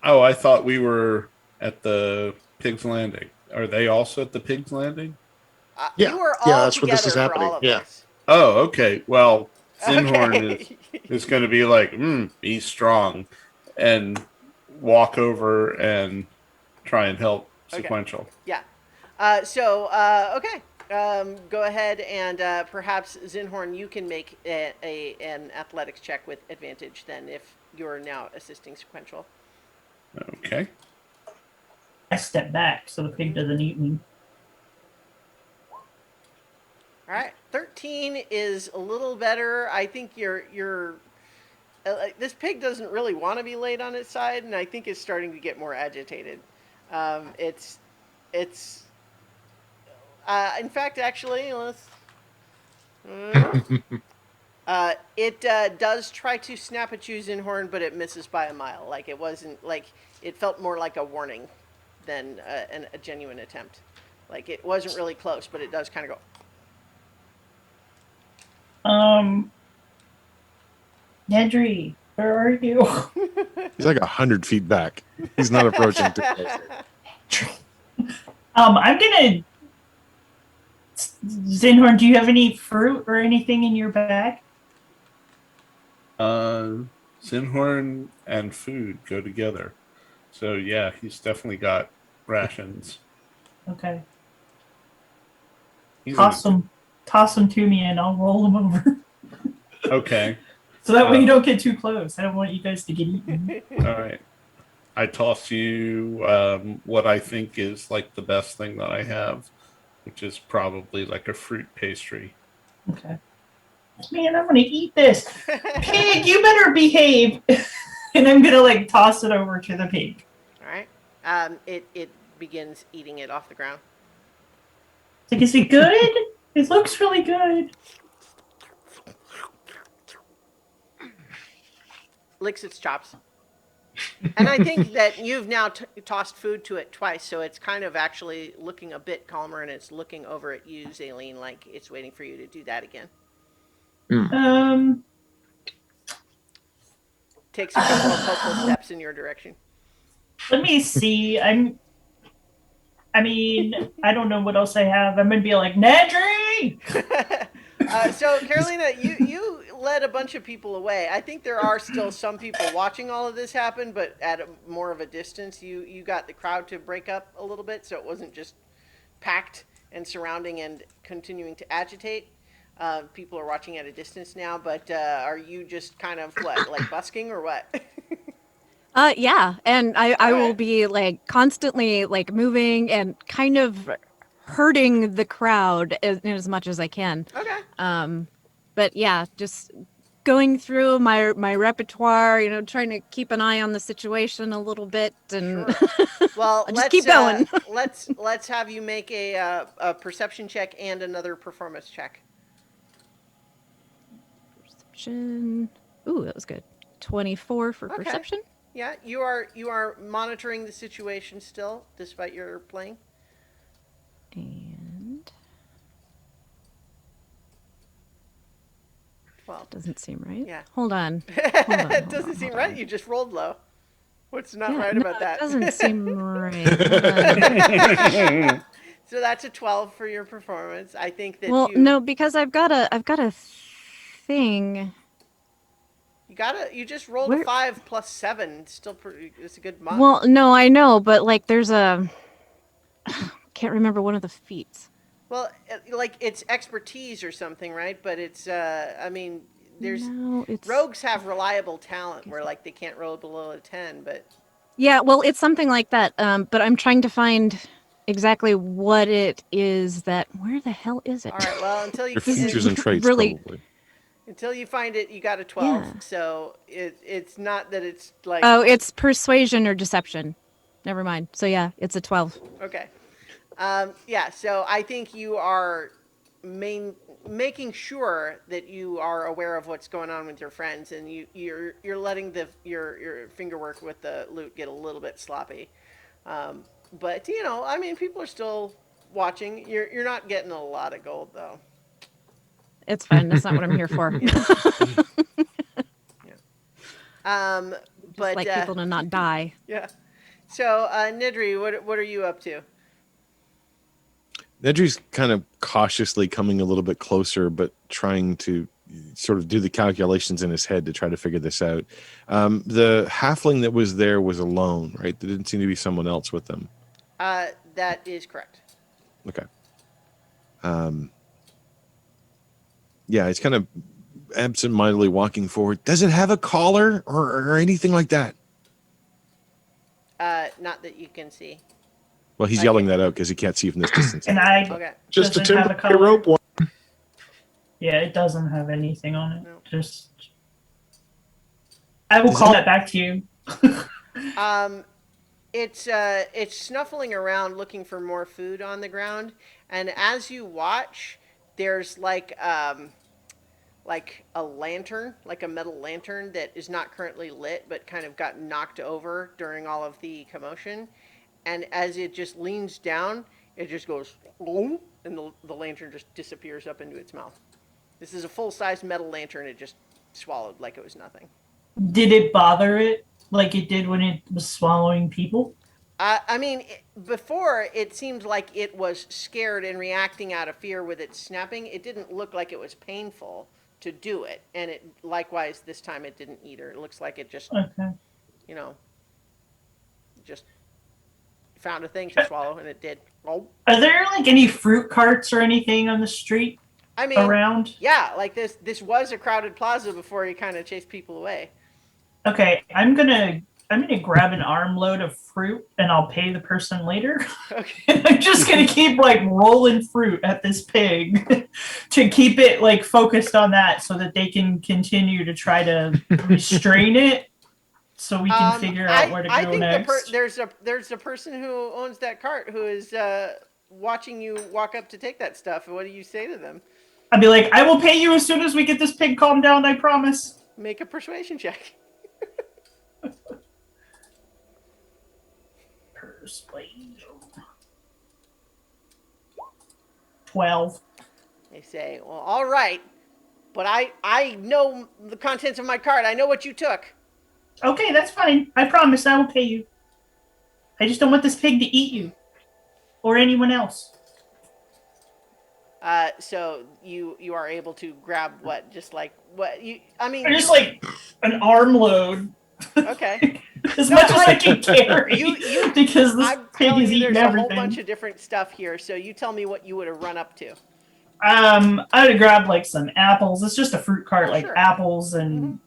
I thought we were at the Pig's Landing. Are they also at the Pig's Landing? Yeah. You were all Yeah, that's where this is together for happening. all of Yeah. this. Oh, okay. Well, Zinhorn Okay. is going to be like, be strong, and walk over and try and help Okay. Sequential. Yeah. Okay. Go ahead and perhaps Zinhorn, you can make an athletics check with advantage then if you're now assisting Sequential. Okay. I step back so the pig doesn't eat me. All right, 13 is a little better. I think you're this pig doesn't really want to be laid on its side, and I think it's starting to get more agitated. It's in fact, actually, let's. It does try to snap at you, Zinhorn, but it misses by a mile. Like it wasn't like it felt more like a warning than a genuine attempt. Like it wasn't really close, but it does kind of go. Nedry, where are you? He's like 100 feet back. He's not approaching too close. I'm gonna. Zinhorn, do you have any fruit or anything in your bag? Zinhorn and food go together. So yeah, he's definitely got rations. Okay. He's Toss them to me and I'll roll them over. Okay. So that way you don't get too close. I don't want you guys to get eaten. All right. I toss you what I think is like the best thing that I have, which is probably like a fruit pastry. Okay. Man, I'm gonna eat this. Pig, you better behave. And I'm gonna like toss it over to the pig. All right. It begins eating it off the ground. It's like, is it good? It looks really good. Licks its chops. And I think that you've now tossed food to it twice, so it's kind of actually looking a bit calmer, and it's looking over at you, Zaleen, like it's waiting for you to do that again. Takes a couple of hopeful steps in your direction. Let me see. I don't know what else I have. I'm gonna be like, Nedry! So Carolina, you led a bunch of people away. I think there are still some people watching all of this happen, but at more of a distance. You got the crowd to break up a little bit, so it wasn't just packed and surrounding and continuing to agitate. People are watching at a distance now, but are you just kind of what, like busking or what? Yeah, and I will Alright. be like constantly like moving and kind of hurting the crowd as much as I can. Okay. But yeah, just going through my repertoire, trying to keep an eye on the situation a little bit, and Well, I'll just keep going. let's have you make a perception check and another performance check. Perception. Ooh, that was good. 24 for Okay. perception. Yeah, you are monitoring the situation still, despite your playing. And Well, doesn't seem right. Yeah. Hold on. it doesn't seem right. You just rolled low. What's not Yeah, right no, about that? It doesn't seem right. Hold on. So that's a 12 for your performance. I think that Well, you no, because I've got a thing. you just rolled a Where- 5 plus 7. Still pretty. It's a good month. Well, no, I know, but like there's a can't remember one of the feats. Well, like it's expertise or something, right? But it's I mean, there's No, it's rogues have reliable talent where like they can't roll below a 10, but Yeah, well, it's something like that. But I'm trying to find exactly what it is that. Where the hell is it? all right. Well, until you Your features and traits, really- probably. until you find it, you got a 12. Yeah. So it's not that it's like Oh, it's persuasion or deception. Never mind. So yeah, it's a 12. Okay. Yeah, so I think you are making sure that you are aware of what's going on with your friends, and you're letting your finger work with the loot get a little bit sloppy. But I mean, people are still watching. You're not getting a lot of gold though. It's fine. That's not what I'm here for. But Like people to not die. yeah. So Nidri, what are you up to? Nedry's kind of cautiously coming a little bit closer, but trying to sort of do the calculations in his head to try to figure this out. The halfling that was there was alone, right? There didn't seem to be someone else with them. That is correct. Okay. Yeah, he's kind of absent-mindedly walking forward. Does it have a collar or anything like that? Not that you can see. Well, he's Like yelling it- that out because he can't see from this distance. And I Okay. Just a does it have a temporary color? rope one. Yeah, it doesn't have anything on it. No. Just I will Does call it- that back to you. It's snuffling around looking for more food on the ground, and as you watch, there's like a lantern, like a metal lantern that is not currently lit, but kind of got knocked over during all of the commotion. And as it just leans down, it just goes, "Boom," and the lantern just disappears up into its mouth. This is a full-size metal lantern. It just swallowed like it was nothing. Did it bother it like it did when it was swallowing people? I mean, before it seemed like it was scared and reacting out of fear with its snapping. It didn't look like it was painful to do it, and it likewise this time it didn't either. It looks like it just, Okay. you know, just found a thing to swallow, and it did. Oh, Are there like any fruit carts or anything on the street I mean, around? yeah, like this was a crowded plaza before you kind of chased people away. Okay, I'm gonna grab an armload of fruit and I'll pay the person later. Okay. I'm just gonna keep like rolling fruit at this pig to keep it like focused on that so that they can continue to try to restrain it so we can figure out where to I go think next. there's a person who owns that cart who is watching you walk up to take that stuff. What do you say to them? I'd be like, I will pay you as soon as we get this pig calmed down, I promise. Make a persuasion check. Persuasion. 12. They say, well, all right, but I know the contents of my cart. I know what you took. Okay, that's fine. I promise I will pay you. I just don't want this pig to eat you. Or anyone else. So you are able to grab what? Just like what you? I mean, Or just like an armload. okay. As No, much as I like, can carry. you- because this I'm pig telling is you, eating there's a everything. whole bunch of different stuff here. So you tell me what you would have run up to. I would grab like some apples. It's just a fruit cart, like Sure. apples and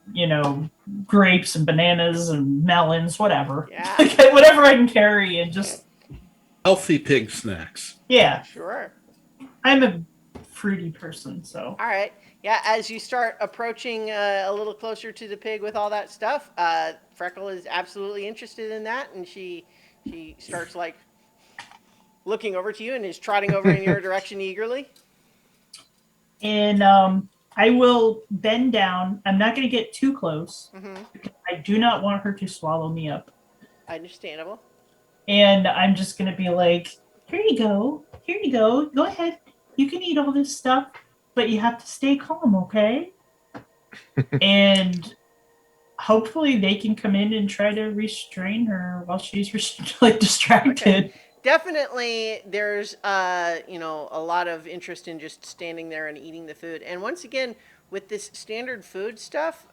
grapes and bananas and melons, whatever. Yeah. Like, whatever I can carry and just Healthy pig snacks. yeah. Sure. I'm a fruity person, so All right. Yeah, as you start approaching a little closer to the pig with all that stuff, Freckle is absolutely interested in that, and she starts like looking over to you and is trotting over in your direction eagerly. and I will bend down. I'm not going to get too close. Hmm. I do not want her to swallow me up. Understandable. And I'm just going to be like, here you go. Here you go. Go ahead. You can eat all this stuff, but you have to stay calm, okay? And hopefully they can come in and try to restrain her while she's distracted. Definitely, there's a lot of interest in just standing there and eating the food. And once again, with this standard food stuff,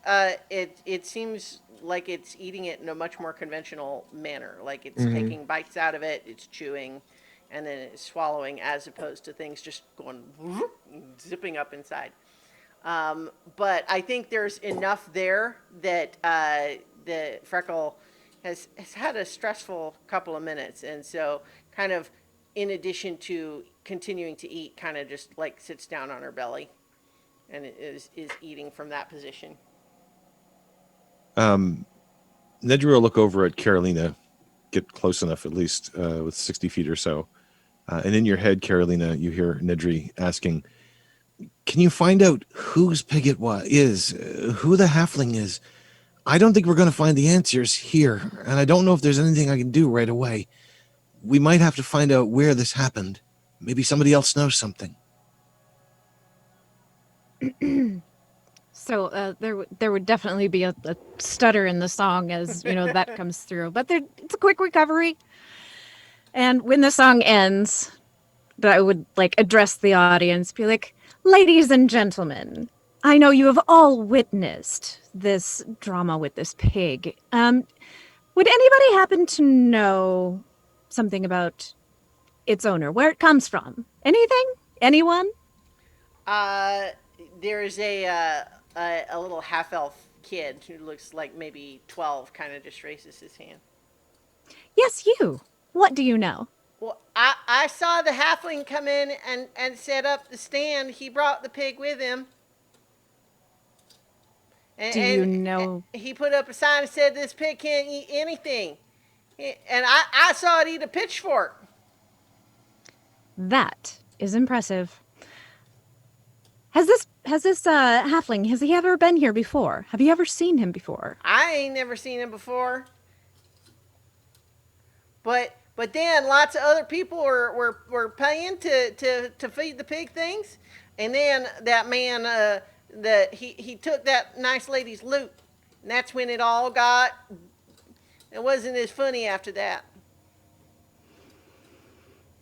it seems like it's eating it in a much more conventional manner. Like it's taking bites out of it, it's chewing, and then it's swallowing, as opposed to things just going whoop, zipping up inside. But I think there's enough there that the Freckle has had a stressful couple of minutes, and so kind of in addition to continuing to eat, kind of just like sits down on her belly and is eating from that position. Nedry will look over at Carolina, get close enough at least with 60 feet or so. And in your head, Carolina, you hear Nedry asking, can you find out whose pig it is, who the halfling is? I don't think we're going to find the answers here, and I don't know if there's anything I can do right away. We might have to find out where this happened. Maybe somebody else knows something. So there would definitely be a stutter in the song as that comes through, but it's a quick recovery. And when the song ends, I would address the audience, be like, "Ladies and gentlemen, I know you have all witnessed this drama with this pig. Would anybody happen to know something about its owner, where it comes from? Anything? Anyone?" There's a little half-elf kid who looks like maybe 12, kind of just raises his hand. Yes, you. What do you know? Well, I saw the halfling come in and set up the stand. He brought the pig with him. Do you know? He put up a sign that said this pig can't eat anything. And I saw it eat a pitchfork. That is impressive. Has this halfling, has he ever been here before? Have you ever seen him before? I ain't never seen him before. But then lots of other people were paying to feed the pig things. And then that man he took that nice lady's loot. And that's when it wasn't as funny after that.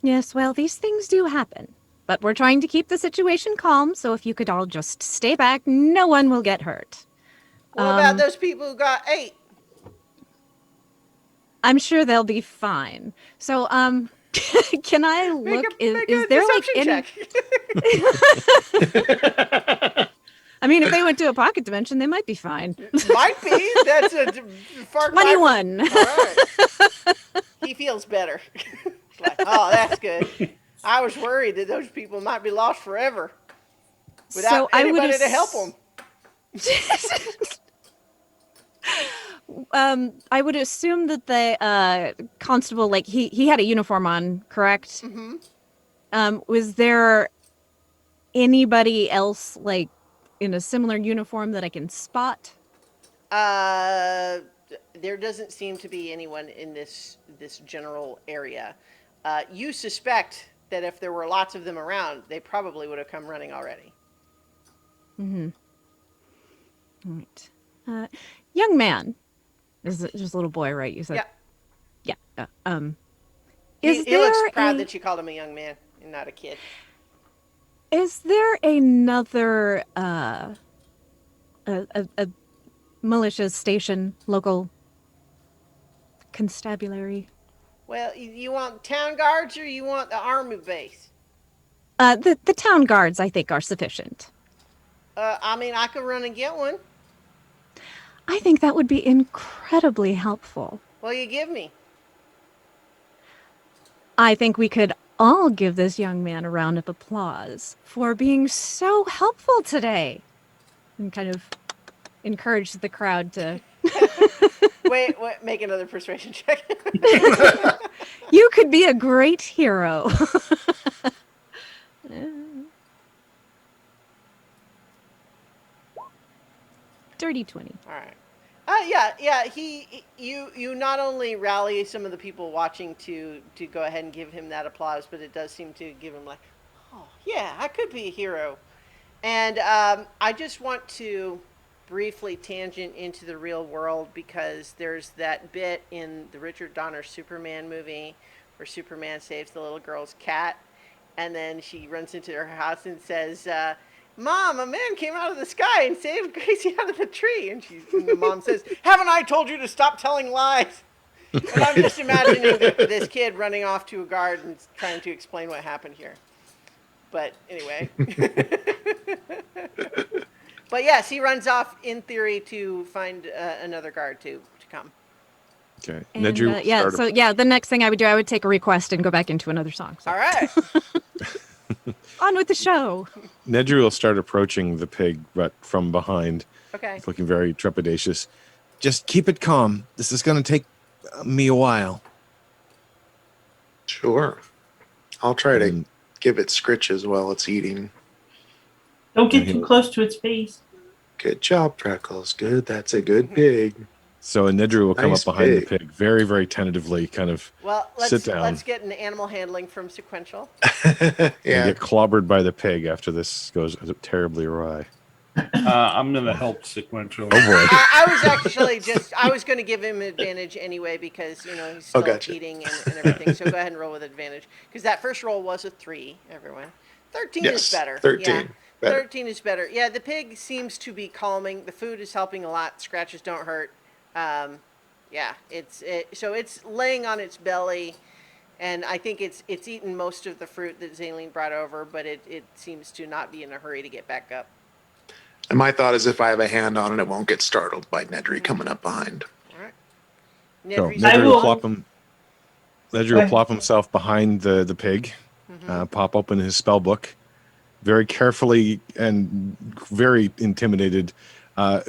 Yes, well, these things do happen. But we're trying to keep the situation calm, so if you could all just stay back, no one will get hurt. What about those people who got ate? I'm sure they'll be fine. So, can I look? Make Is a there like perception any? check. I mean, if they went to a pocket dimension, they might be fine. Might be. That's a far cry. 21. All right. He feels better. Like, oh, that's good. I was worried that those people might be lost forever without anybody to help them. I would assume that the constable, like he had a uniform on, correct? Mm-hmm. Was there anybody else like in a similar uniform that I can spot? There doesn't seem to be anyone in this general area. You suspect that if there were lots of them around, they probably would have come running already. Mm-hmm. All right. Young man. This is just a little boy, right? You said? Yeah. Yeah. He looks proud that you called him a young man and not a kid. Is there another a militia station, local constabulary? Well, you want town guards or you want the army base? The town guards, I think, are sufficient. I mean, I could run and get one. I think that would be incredibly helpful. Well, you give me. I think we could all give this young man a round of applause for being so helpful today. And kind of encourage the crowd to... Wait, make another persuasion check. You could be a great hero. Dirty 20. All right. Yeah. You not only rally some of the people watching to go ahead and give him that applause, but it does seem to give him like, oh yeah, I could be a hero. And I just want to briefly tangent into the real world because there's that bit in the Richard Donner Superman movie where Superman saves the little girl's cat, and then she runs into her house and says, Mom, a man came out of the sky and saved Gracie out of the tree. And the mom says, haven't I told you to stop telling lies? And I'm just imagining this kid running off to a guard and trying to explain what happened here. But anyway. But yes, he runs off in theory to find another guard to come. Okay. And, Nedry will start the next thing I would take a request and go back into another song. So. All right. On with the show. Nedry will start approaching the pig, but from behind. Okay. He's looking very trepidatious. Just keep it calm. This is going to take me a while. Sure. I'll try to Mm. give it scritches while it's eating. Don't get too close to its face. Good job, Freckles. Good. That's a good pig. So Nedry will come Nice up behind pig. the pig, very, very tentatively, kind of Well, sit down let's get an animal handling from Sequential. and Yeah. get clobbered by the pig after this goes terribly awry. I'm going to help Sequential. Oh boy. I was going to give him advantage anyway because, he's still gotcha. eating and everything. So go ahead and roll with advantage. Because that first roll was a 3, everyone. 13 Yes. is better. 13. Yeah. Better. 13 is better. Yeah, the pig seems to be calming. The food is helping a lot. Scratches don't hurt. So it's laying on its belly. And I think it's eaten most of the fruit that Zaleen brought over, but it seems to not be in a hurry to get back up. And my thought is if I have a hand on it, it won't get startled by Nedry coming up behind. All right. So Nedry's I Nedry will- will plop him. Ledger will plop himself behind the pig, pop open his spell book, very carefully and very intimidated,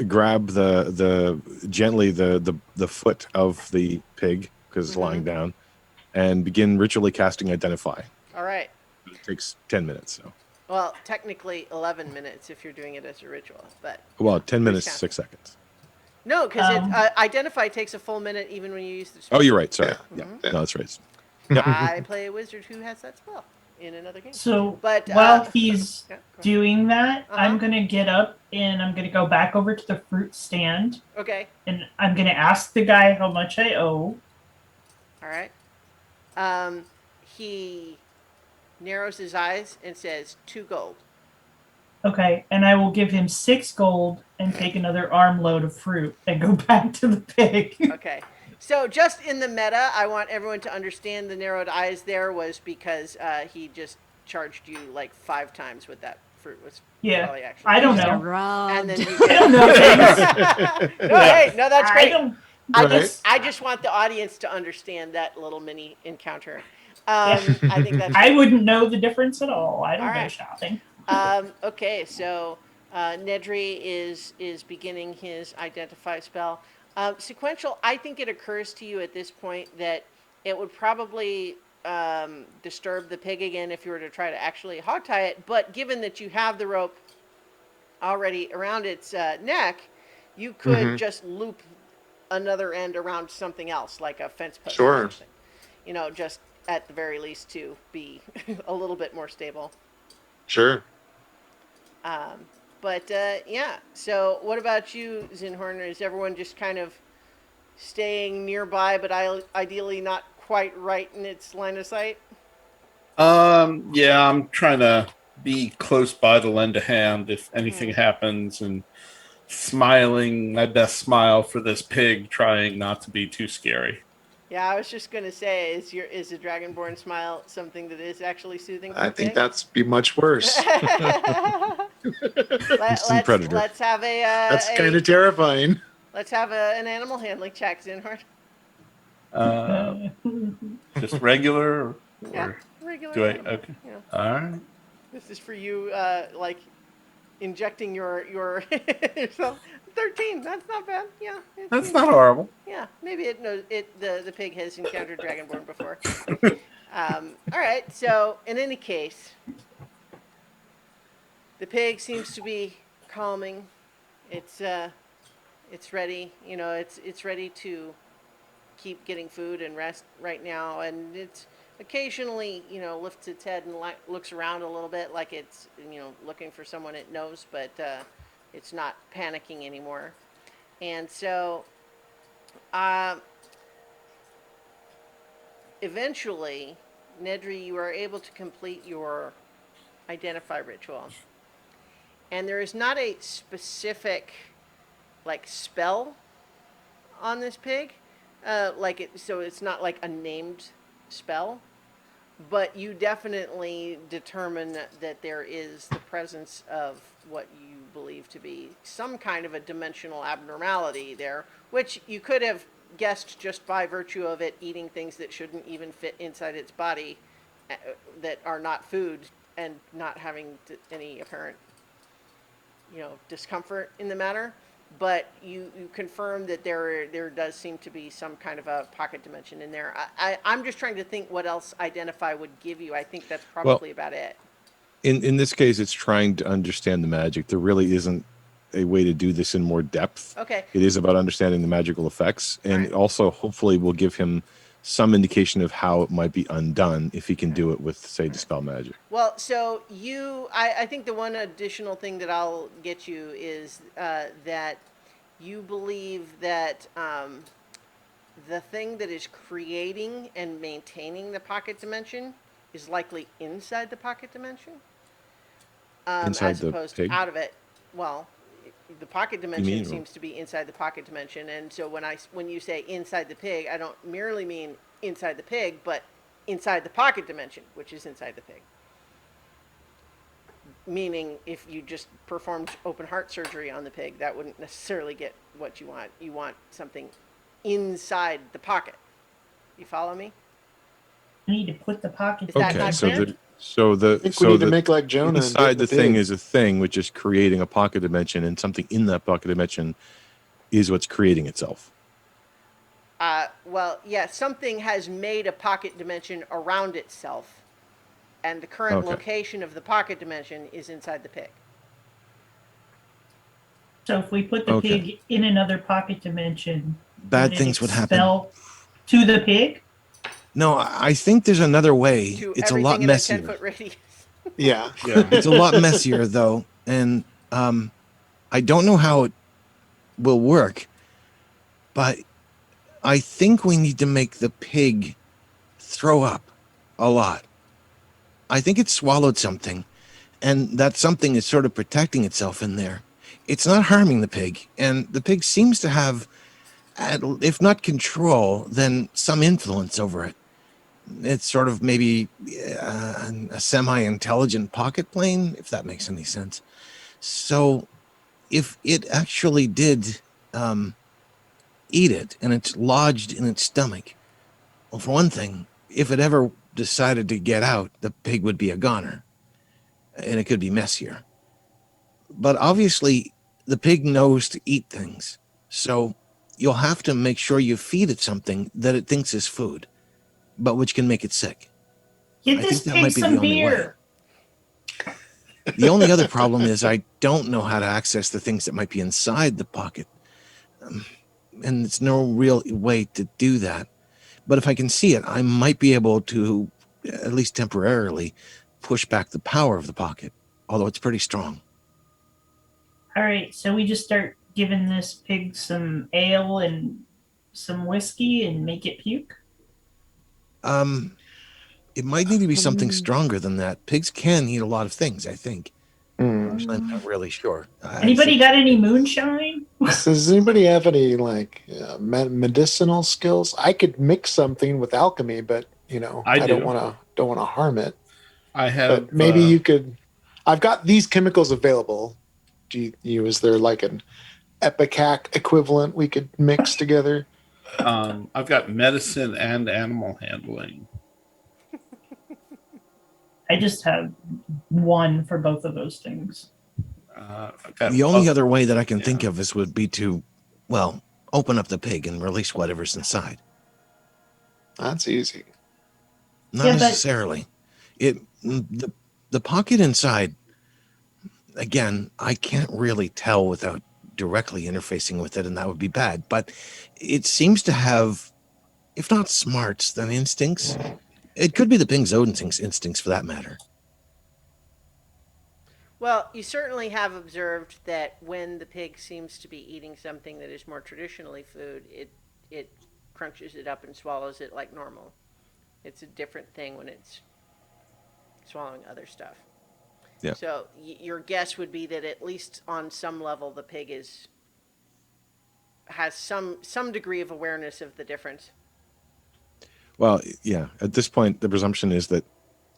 grab the gently the foot of the pig because it's lying down, and begin ritually casting Identify. All right. It takes 10 minutes. So, Well, technically 11 minutes if you're doing it as a ritual, but well, 10 minutes, count? 6 seconds. no, because Identify takes a full minute even when you use the spell. Oh, you're right. Sorry. Yeah. Yeah. No, that's right. I play a wizard who has that spell in another game. So But, while he's yeah, go ahead. doing that, Uh-huh. I'm gonna get up and I'm gonna go back over to the fruit stand Okay. and I'm gonna ask the guy how much I owe. All right. He narrows his eyes and says 2 gold. Okay, and I will give him 6 gold and take another armload of fruit and go back to the pig. Okay. So just in the meta, I want everyone to understand the narrowed eyes there was because he just charged you like 5 times what that fruit was. Yeah, probably actually. I don't They're know. robbed. And then you I don't get, know. no, hey, no, that's I great. don't. I just want the audience to understand that little mini encounter. I think that's. I wouldn't know the difference at all. I don't All go right. shopping. Okay, so Nedry is beginning his Identify spell. Sequential, I think it occurs to you at this point that it would probably disturb the pig again if you were to try to actually hog tie it. But given that you have the rope already around its neck, you could just loop another end around something else, like a fence post. Sure. Or something. You know, just at the very least to be a little bit more stable. Sure. But yeah, so what about you, Zinhorn? Is everyone just kind of staying nearby, but ideally not quite right in its line of sight? Yeah, I'm trying to be close by to lend a hand if anything happens, and smiling my best smile for this pig, trying not to be too scary. Yeah, I was just gonna say, is the Dragonborn smile something that is actually soothing? For I the think pig? that's be much worse. Instant predator. Let's have That's kind of terrifying. let's have an animal handling check, Zinhorn. Just regular, or Yeah, regular. do I? animal, Okay, you know. all right. This is for you, like injecting your yourself. 13. That's not bad. Yeah. That's not horrible. Yeah, maybe it knows it. The pig has encountered Dragonborn before. All right. So in any case, the pig seems to be calming. It's ready. You know, it's ready to keep getting food and rest right now, and it's occasionally, you know, lifts its head and looks around a little bit like it's, you know, looking for someone it knows, but it's not panicking anymore. And so eventually, Nedry, you are able to complete your Identify ritual. And there is not a specific, like, spell on this pig. So it's not like a named spell. But you definitely determine that there is the presence of what you believe to be some kind of a dimensional abnormality there, which you could have guessed just by virtue of it eating things that shouldn't even fit inside its body, that are not food, and not having any apparent, you know, discomfort in the matter. But you confirm that there does seem to be some kind of a pocket dimension in there. I'm just trying to think what else Identify would give you. I think that's probably about it. In this case, it's trying to understand the magic. There really isn't a way to do this in more depth. Okay. It is about understanding the magical effects, and Right. also hopefully will give him some indication of how it might be undone if he can do it with, say, dispel magic. Well, so I think the one additional thing that I'll get you is that you believe that the thing that is creating and maintaining the pocket dimension is likely inside the pocket dimension, Inside as the opposed pig? to out of it. Well, the pocket dimension mean? seems to be inside the pocket dimension, and so when you say inside the pig, I don't merely mean inside the pig, but inside the pocket dimension, which is inside the pig. Meaning, if you just performed open heart surgery on the pig, that wouldn't necessarily get what you want. You want something inside the pocket. You follow me? need to put the pocket. Is that Okay, not so clear? I think we need to make like Jonah and get inside in the thing pig. is a thing, which is creating a pocket dimension, and something in that pocket dimension is what's creating itself. Well, yeah, something has made a pocket dimension around itself, and the current Okay. location of the pocket dimension is inside the pig. So if we put the Okay. pig in another pocket dimension, Bad it things would happen. expel to the pig? No, I think there's another way. To It's a everything lot in a messier. 10-foot radius. Yeah. Yeah. It's a lot messier though, and I don't know how it will work, but I think we need to make the pig throw up a lot. I think it swallowed something, and that something is sort of protecting itself in there. It's not harming the pig, and the pig seems to have, if not control, then some influence over it. It's sort of maybe a semi-intelligent pocket plane, if that makes any sense. So if it actually did eat it and it's lodged in its stomach, well, for one thing, if it ever decided to get out, the pig would be a goner, and it could be messier. But obviously, the pig knows to eat things, so you'll have to make sure you feed it something that it thinks is food, but which can make it sick. Get I this think that pig might be the some only way. beer. The only other problem is I don't know how to access the things that might be inside the pocket. And there's no real way to do that. But if I can see it, I might be able to, at least temporarily, push back the power of the pocket, although it's pretty strong. All right, so we just start giving this pig some ale and some whiskey and make it puke? It might need to be something stronger than that. Pigs can eat a lot of things, I think. Mm. I'm not really sure. Anybody got any moonshine? Does anybody have any like medicinal skills? I could mix something with alchemy, but I don't do. want to harm it. I have. But maybe you could. I've got these chemicals available. Is there like an Epicac equivalent we could mix together? I've got medicine and animal handling. I just have one for both of those things. I've got The only both. other way that I can think of would be to, well, open up the pig and release whatever's inside. That's easy. Not Yeah, but- necessarily. The pocket inside, again, I can't really tell without directly interfacing with it, and that would be bad. But it seems to have, if not smarts, then instincts. It could be the pig's own instincts for that matter. Well, you certainly have observed that when the pig seems to be eating something that is more traditionally food, it crunches it up and swallows it like normal. It's a different thing when it's swallowing other stuff. Yeah. So your guess would be that at least on some level the pig has some degree of awareness of the difference. Well, yeah. At this point, the presumption is that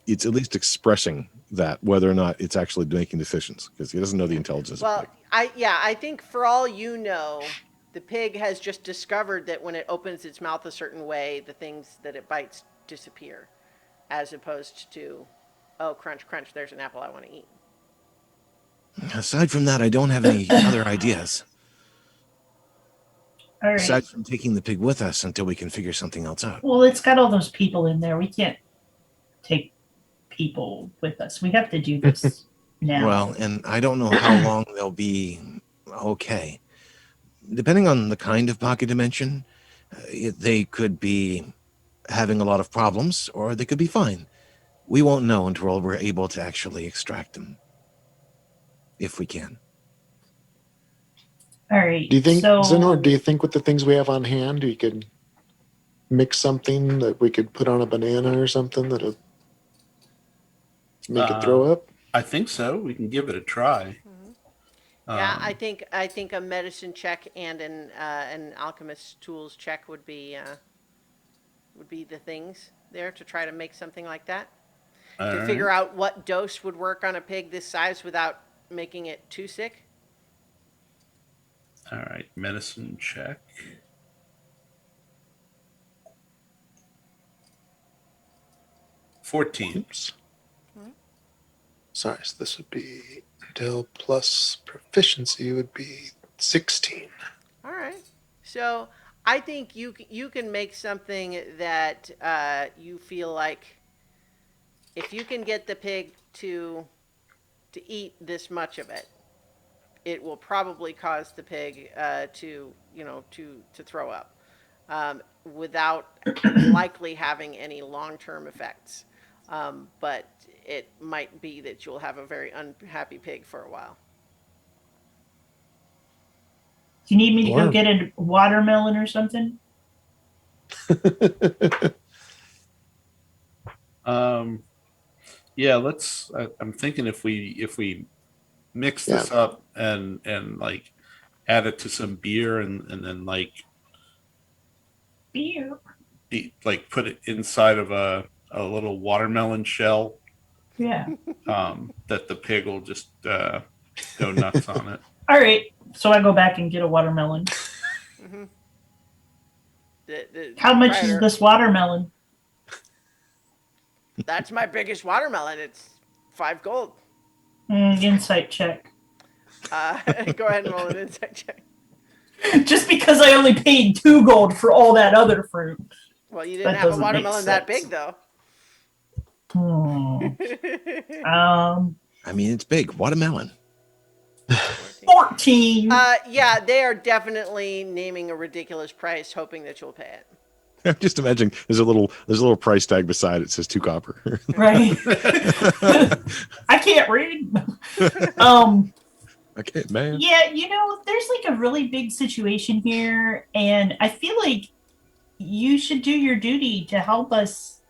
it's at least expressing that, whether or not it's actually making decisions, because he doesn't know the intelligence of Well, the pig. I think for all you know, the pig has just discovered that when it opens its mouth a certain way, the things that it bites disappear, as opposed to, oh, crunch, crunch, there's an apple I want to eat. Aside from that, I don't have any other ideas. All right. Aside from taking the pig with us until we can figure something else out. Well, it's got all those people in there. We can't take people with us. We have to do this now. Well, and I don't know how long they'll be okay. Depending on the kind of pocket dimension, they could be having a lot of problems, or they could be fine. We won't know until we're able to actually extract them. If we can. All right. Do you think, so, Zenor? Do you think with the things we have on hand, you could mix something that we could put on a banana or something that'll make it throw up? I think so. We can give it a try. Yeah, I think a medicine check and an alchemist tools check would be the things there to try to make something like that. To figure out what dose would work on a pig this size without making it too sick. All right, medicine check. 14. Oops. Sorry, so this would be until plus proficiency would be 16. All right. So I think you can make something that you feel like if you can get the pig to eat this much of it, it will probably cause the pig to throw up without likely having any long-term effects. But it might be that you'll have a very unhappy pig for a while. Do you need me to Or- go get a watermelon or something? Yeah, let's. I'm thinking if we mix this up and like add it to some beer and then like Beer. like put it inside of a little watermelon shell, Yeah. that the pig will just go nuts on it. All right. So I go back and get a watermelon. Mm-hmm. How much is this watermelon? That's my biggest watermelon. It's 5 gold. Insight check. Go ahead and roll an insight check. Just because I only paid 2 gold for all that other fruit. Well, you didn't That have a doesn't make watermelon that sense. big, though. I mean, it's big. Watermelon. 14. Yeah, they are definitely naming a ridiculous price, hoping that you'll pay it. Just imagine there's a little price tag beside it says 2 copper. Right. I can't read. Okay, man. Yeah, there's like a really big situation here, and I feel like you should do your duty to help us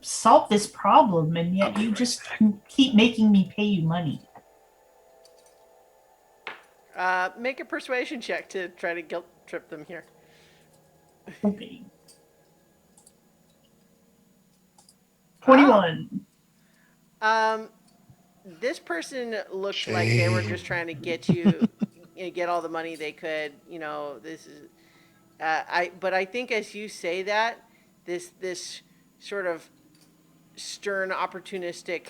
solve this problem, and yet you just keep making me pay you money. Make a persuasion check to try to guilt trip them here. Okay. 21. This person looked like they were just trying to get you, get all the money they could. This is, but I think as you say that, this sort of stern, opportunistic,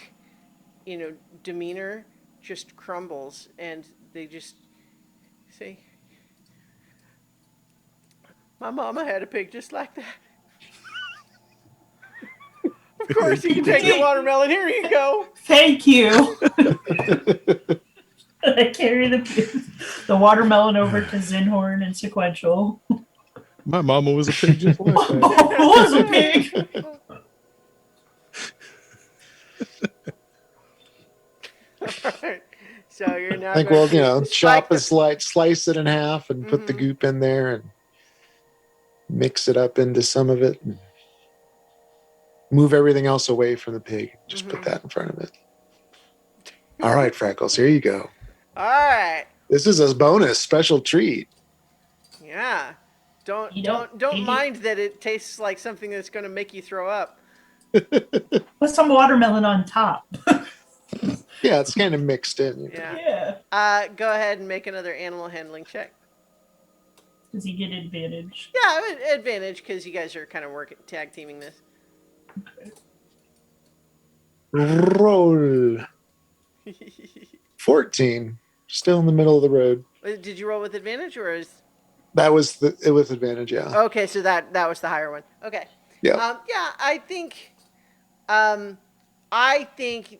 demeanor just crumbles, and they just say, "My mama had a pig just like that." Of course, you can take the watermelon. Here you go. Thank you. I carry the watermelon over to Zinhorn and Sequential. My mama was a pig just like that. Was a pig. Alright. So you're now. I think going we'll, to chop spike a slice it in half and put the Mhm. goop in there and mix it up into some of it. And move everything else away from the pig. Just put Mhm. that in front of it. All right, Freckles, here you go. All right. This is a bonus special treat. Yeah. Don't You don't don't- don't mind that it tastes like something that's going to make you throw up. With some watermelon on top. Yeah, it's kind of mixed in. Yeah. Yeah. Go ahead and make another animal handling check. Does he get advantage? Yeah, advantage because you guys are kind of tag teaming this. Roll 14. Still in the middle of the road. Did you roll with advantage or is? That was it with advantage, yeah. Okay, so that was the higher one. Okay. Yeah. Yeah, I think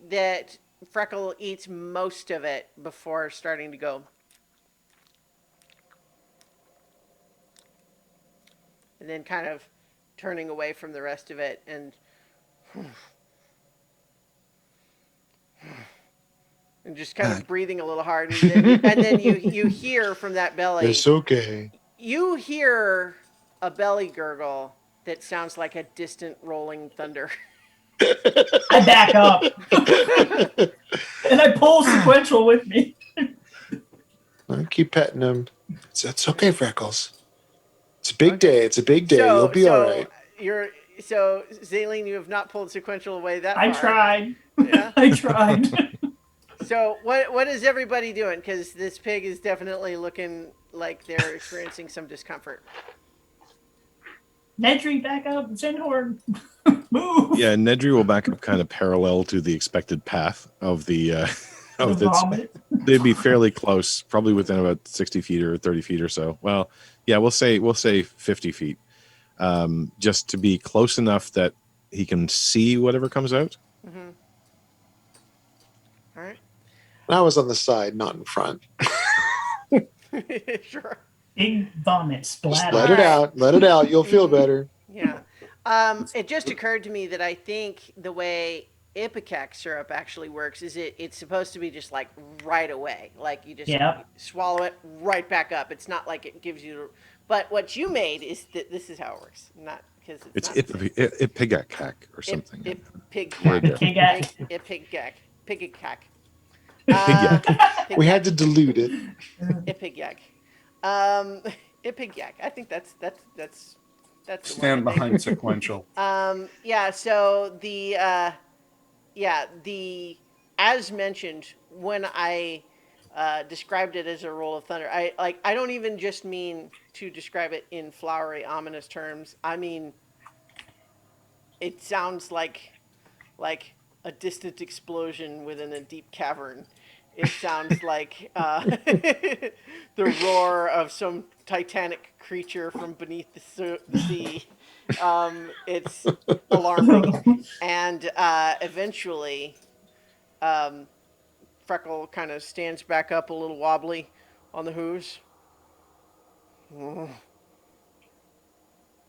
that Freckle eats most of it before starting to go. And then kind of turning away from the rest of it and just kind of breathing a little hard. And then you hear from that belly. It's okay. You hear a belly gurgle that sounds like a distant rolling thunder. I back up. And I pull Sequential with me. I keep petting him. It's okay, Freckles. It's a big day. It's a big day. You'll be all right. So Zaleen, you have not pulled Sequential away that far. I tried. Yeah. I tried. So what is everybody doing? Because this pig is definitely looking like they're experiencing some discomfort. Nedry, back up. Zinhorn. Move. Yeah, Nedry will back up kind of parallel to the expected path of the The of the. vomit. They'd be fairly close, probably within about 60 feet or 30 feet or so. Well, yeah, we'll say 50 feet, just to be close enough that he can see whatever comes out. Mm-hmm. All right. And I was on the side, not in front. Sure. Big vomit Just splatter. let it out. Let it out. You'll feel better. Yeah. It just occurred to me that I think the way Ipecac syrup actually works is it's supposed to be just like right away. Like you just Yep. swallow it right back up. It's not like it gives you. But what you made is that this is how it works. Not because It's not Ipecac or something. pig Word there. Ipecac. Piggycac. We had to dilute it. Ipigyak. Ipigyak. I think that's the one. Stand I think. behind sequential. Yeah, so the as mentioned, when I described it as a roll of thunder, I don't even just mean to describe it in flowery, ominous terms. I mean, it sounds like a distant explosion within a deep cavern. It sounds like the roar of some titanic creature from beneath the sea. It's alarming. And eventually, Freckle kind of stands back up a little wobbly on the hooves. And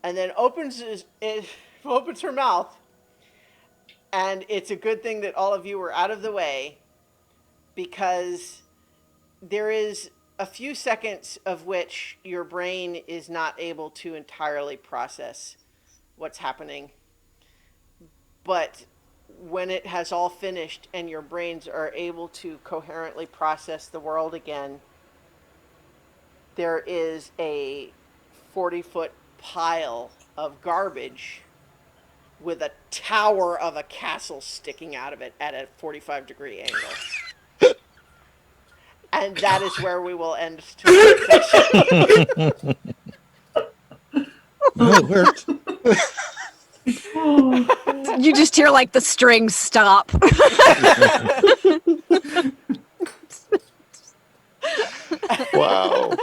then opens her mouth. And it's a good thing that all of you were out of the way, because there is a few seconds of which your brain is not able to entirely process what's happening. But when it has all finished and your brains are able to coherently process the world again, there is a 40-foot pile of garbage with a tower of a castle sticking out of it at a 45-degree angle. And that is where we will end today's session. Well, it worked. You just hear like the strings stop. Wow.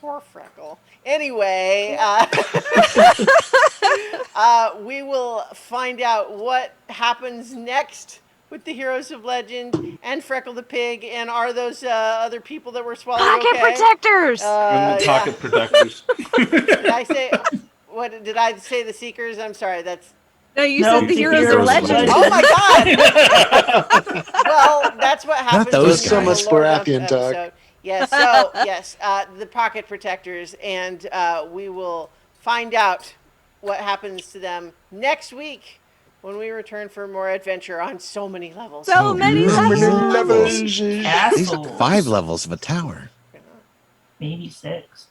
Poor Freckle. Anyway, we will find out what happens next with the Heroes of Legend and Freckle the Pig, and are those other people that were swallowed Pocket okay? protectors. And the Yeah. pocket protectors. Did I say what? Did I say the Seekers? I'm sorry. That's. No, you No, said the the heroes Heroes of of legend. Legend. Oh my God! Well, that's what happens. those in guys. the Lord So much Dump Baratheon talk. episode. Yes. So yes, the pocket protectors, and we will find out what happens to them next week when we return for more adventure on so many levels. So many So many levels. levels. These Castles. 5 levels of a tower. Maybe 6.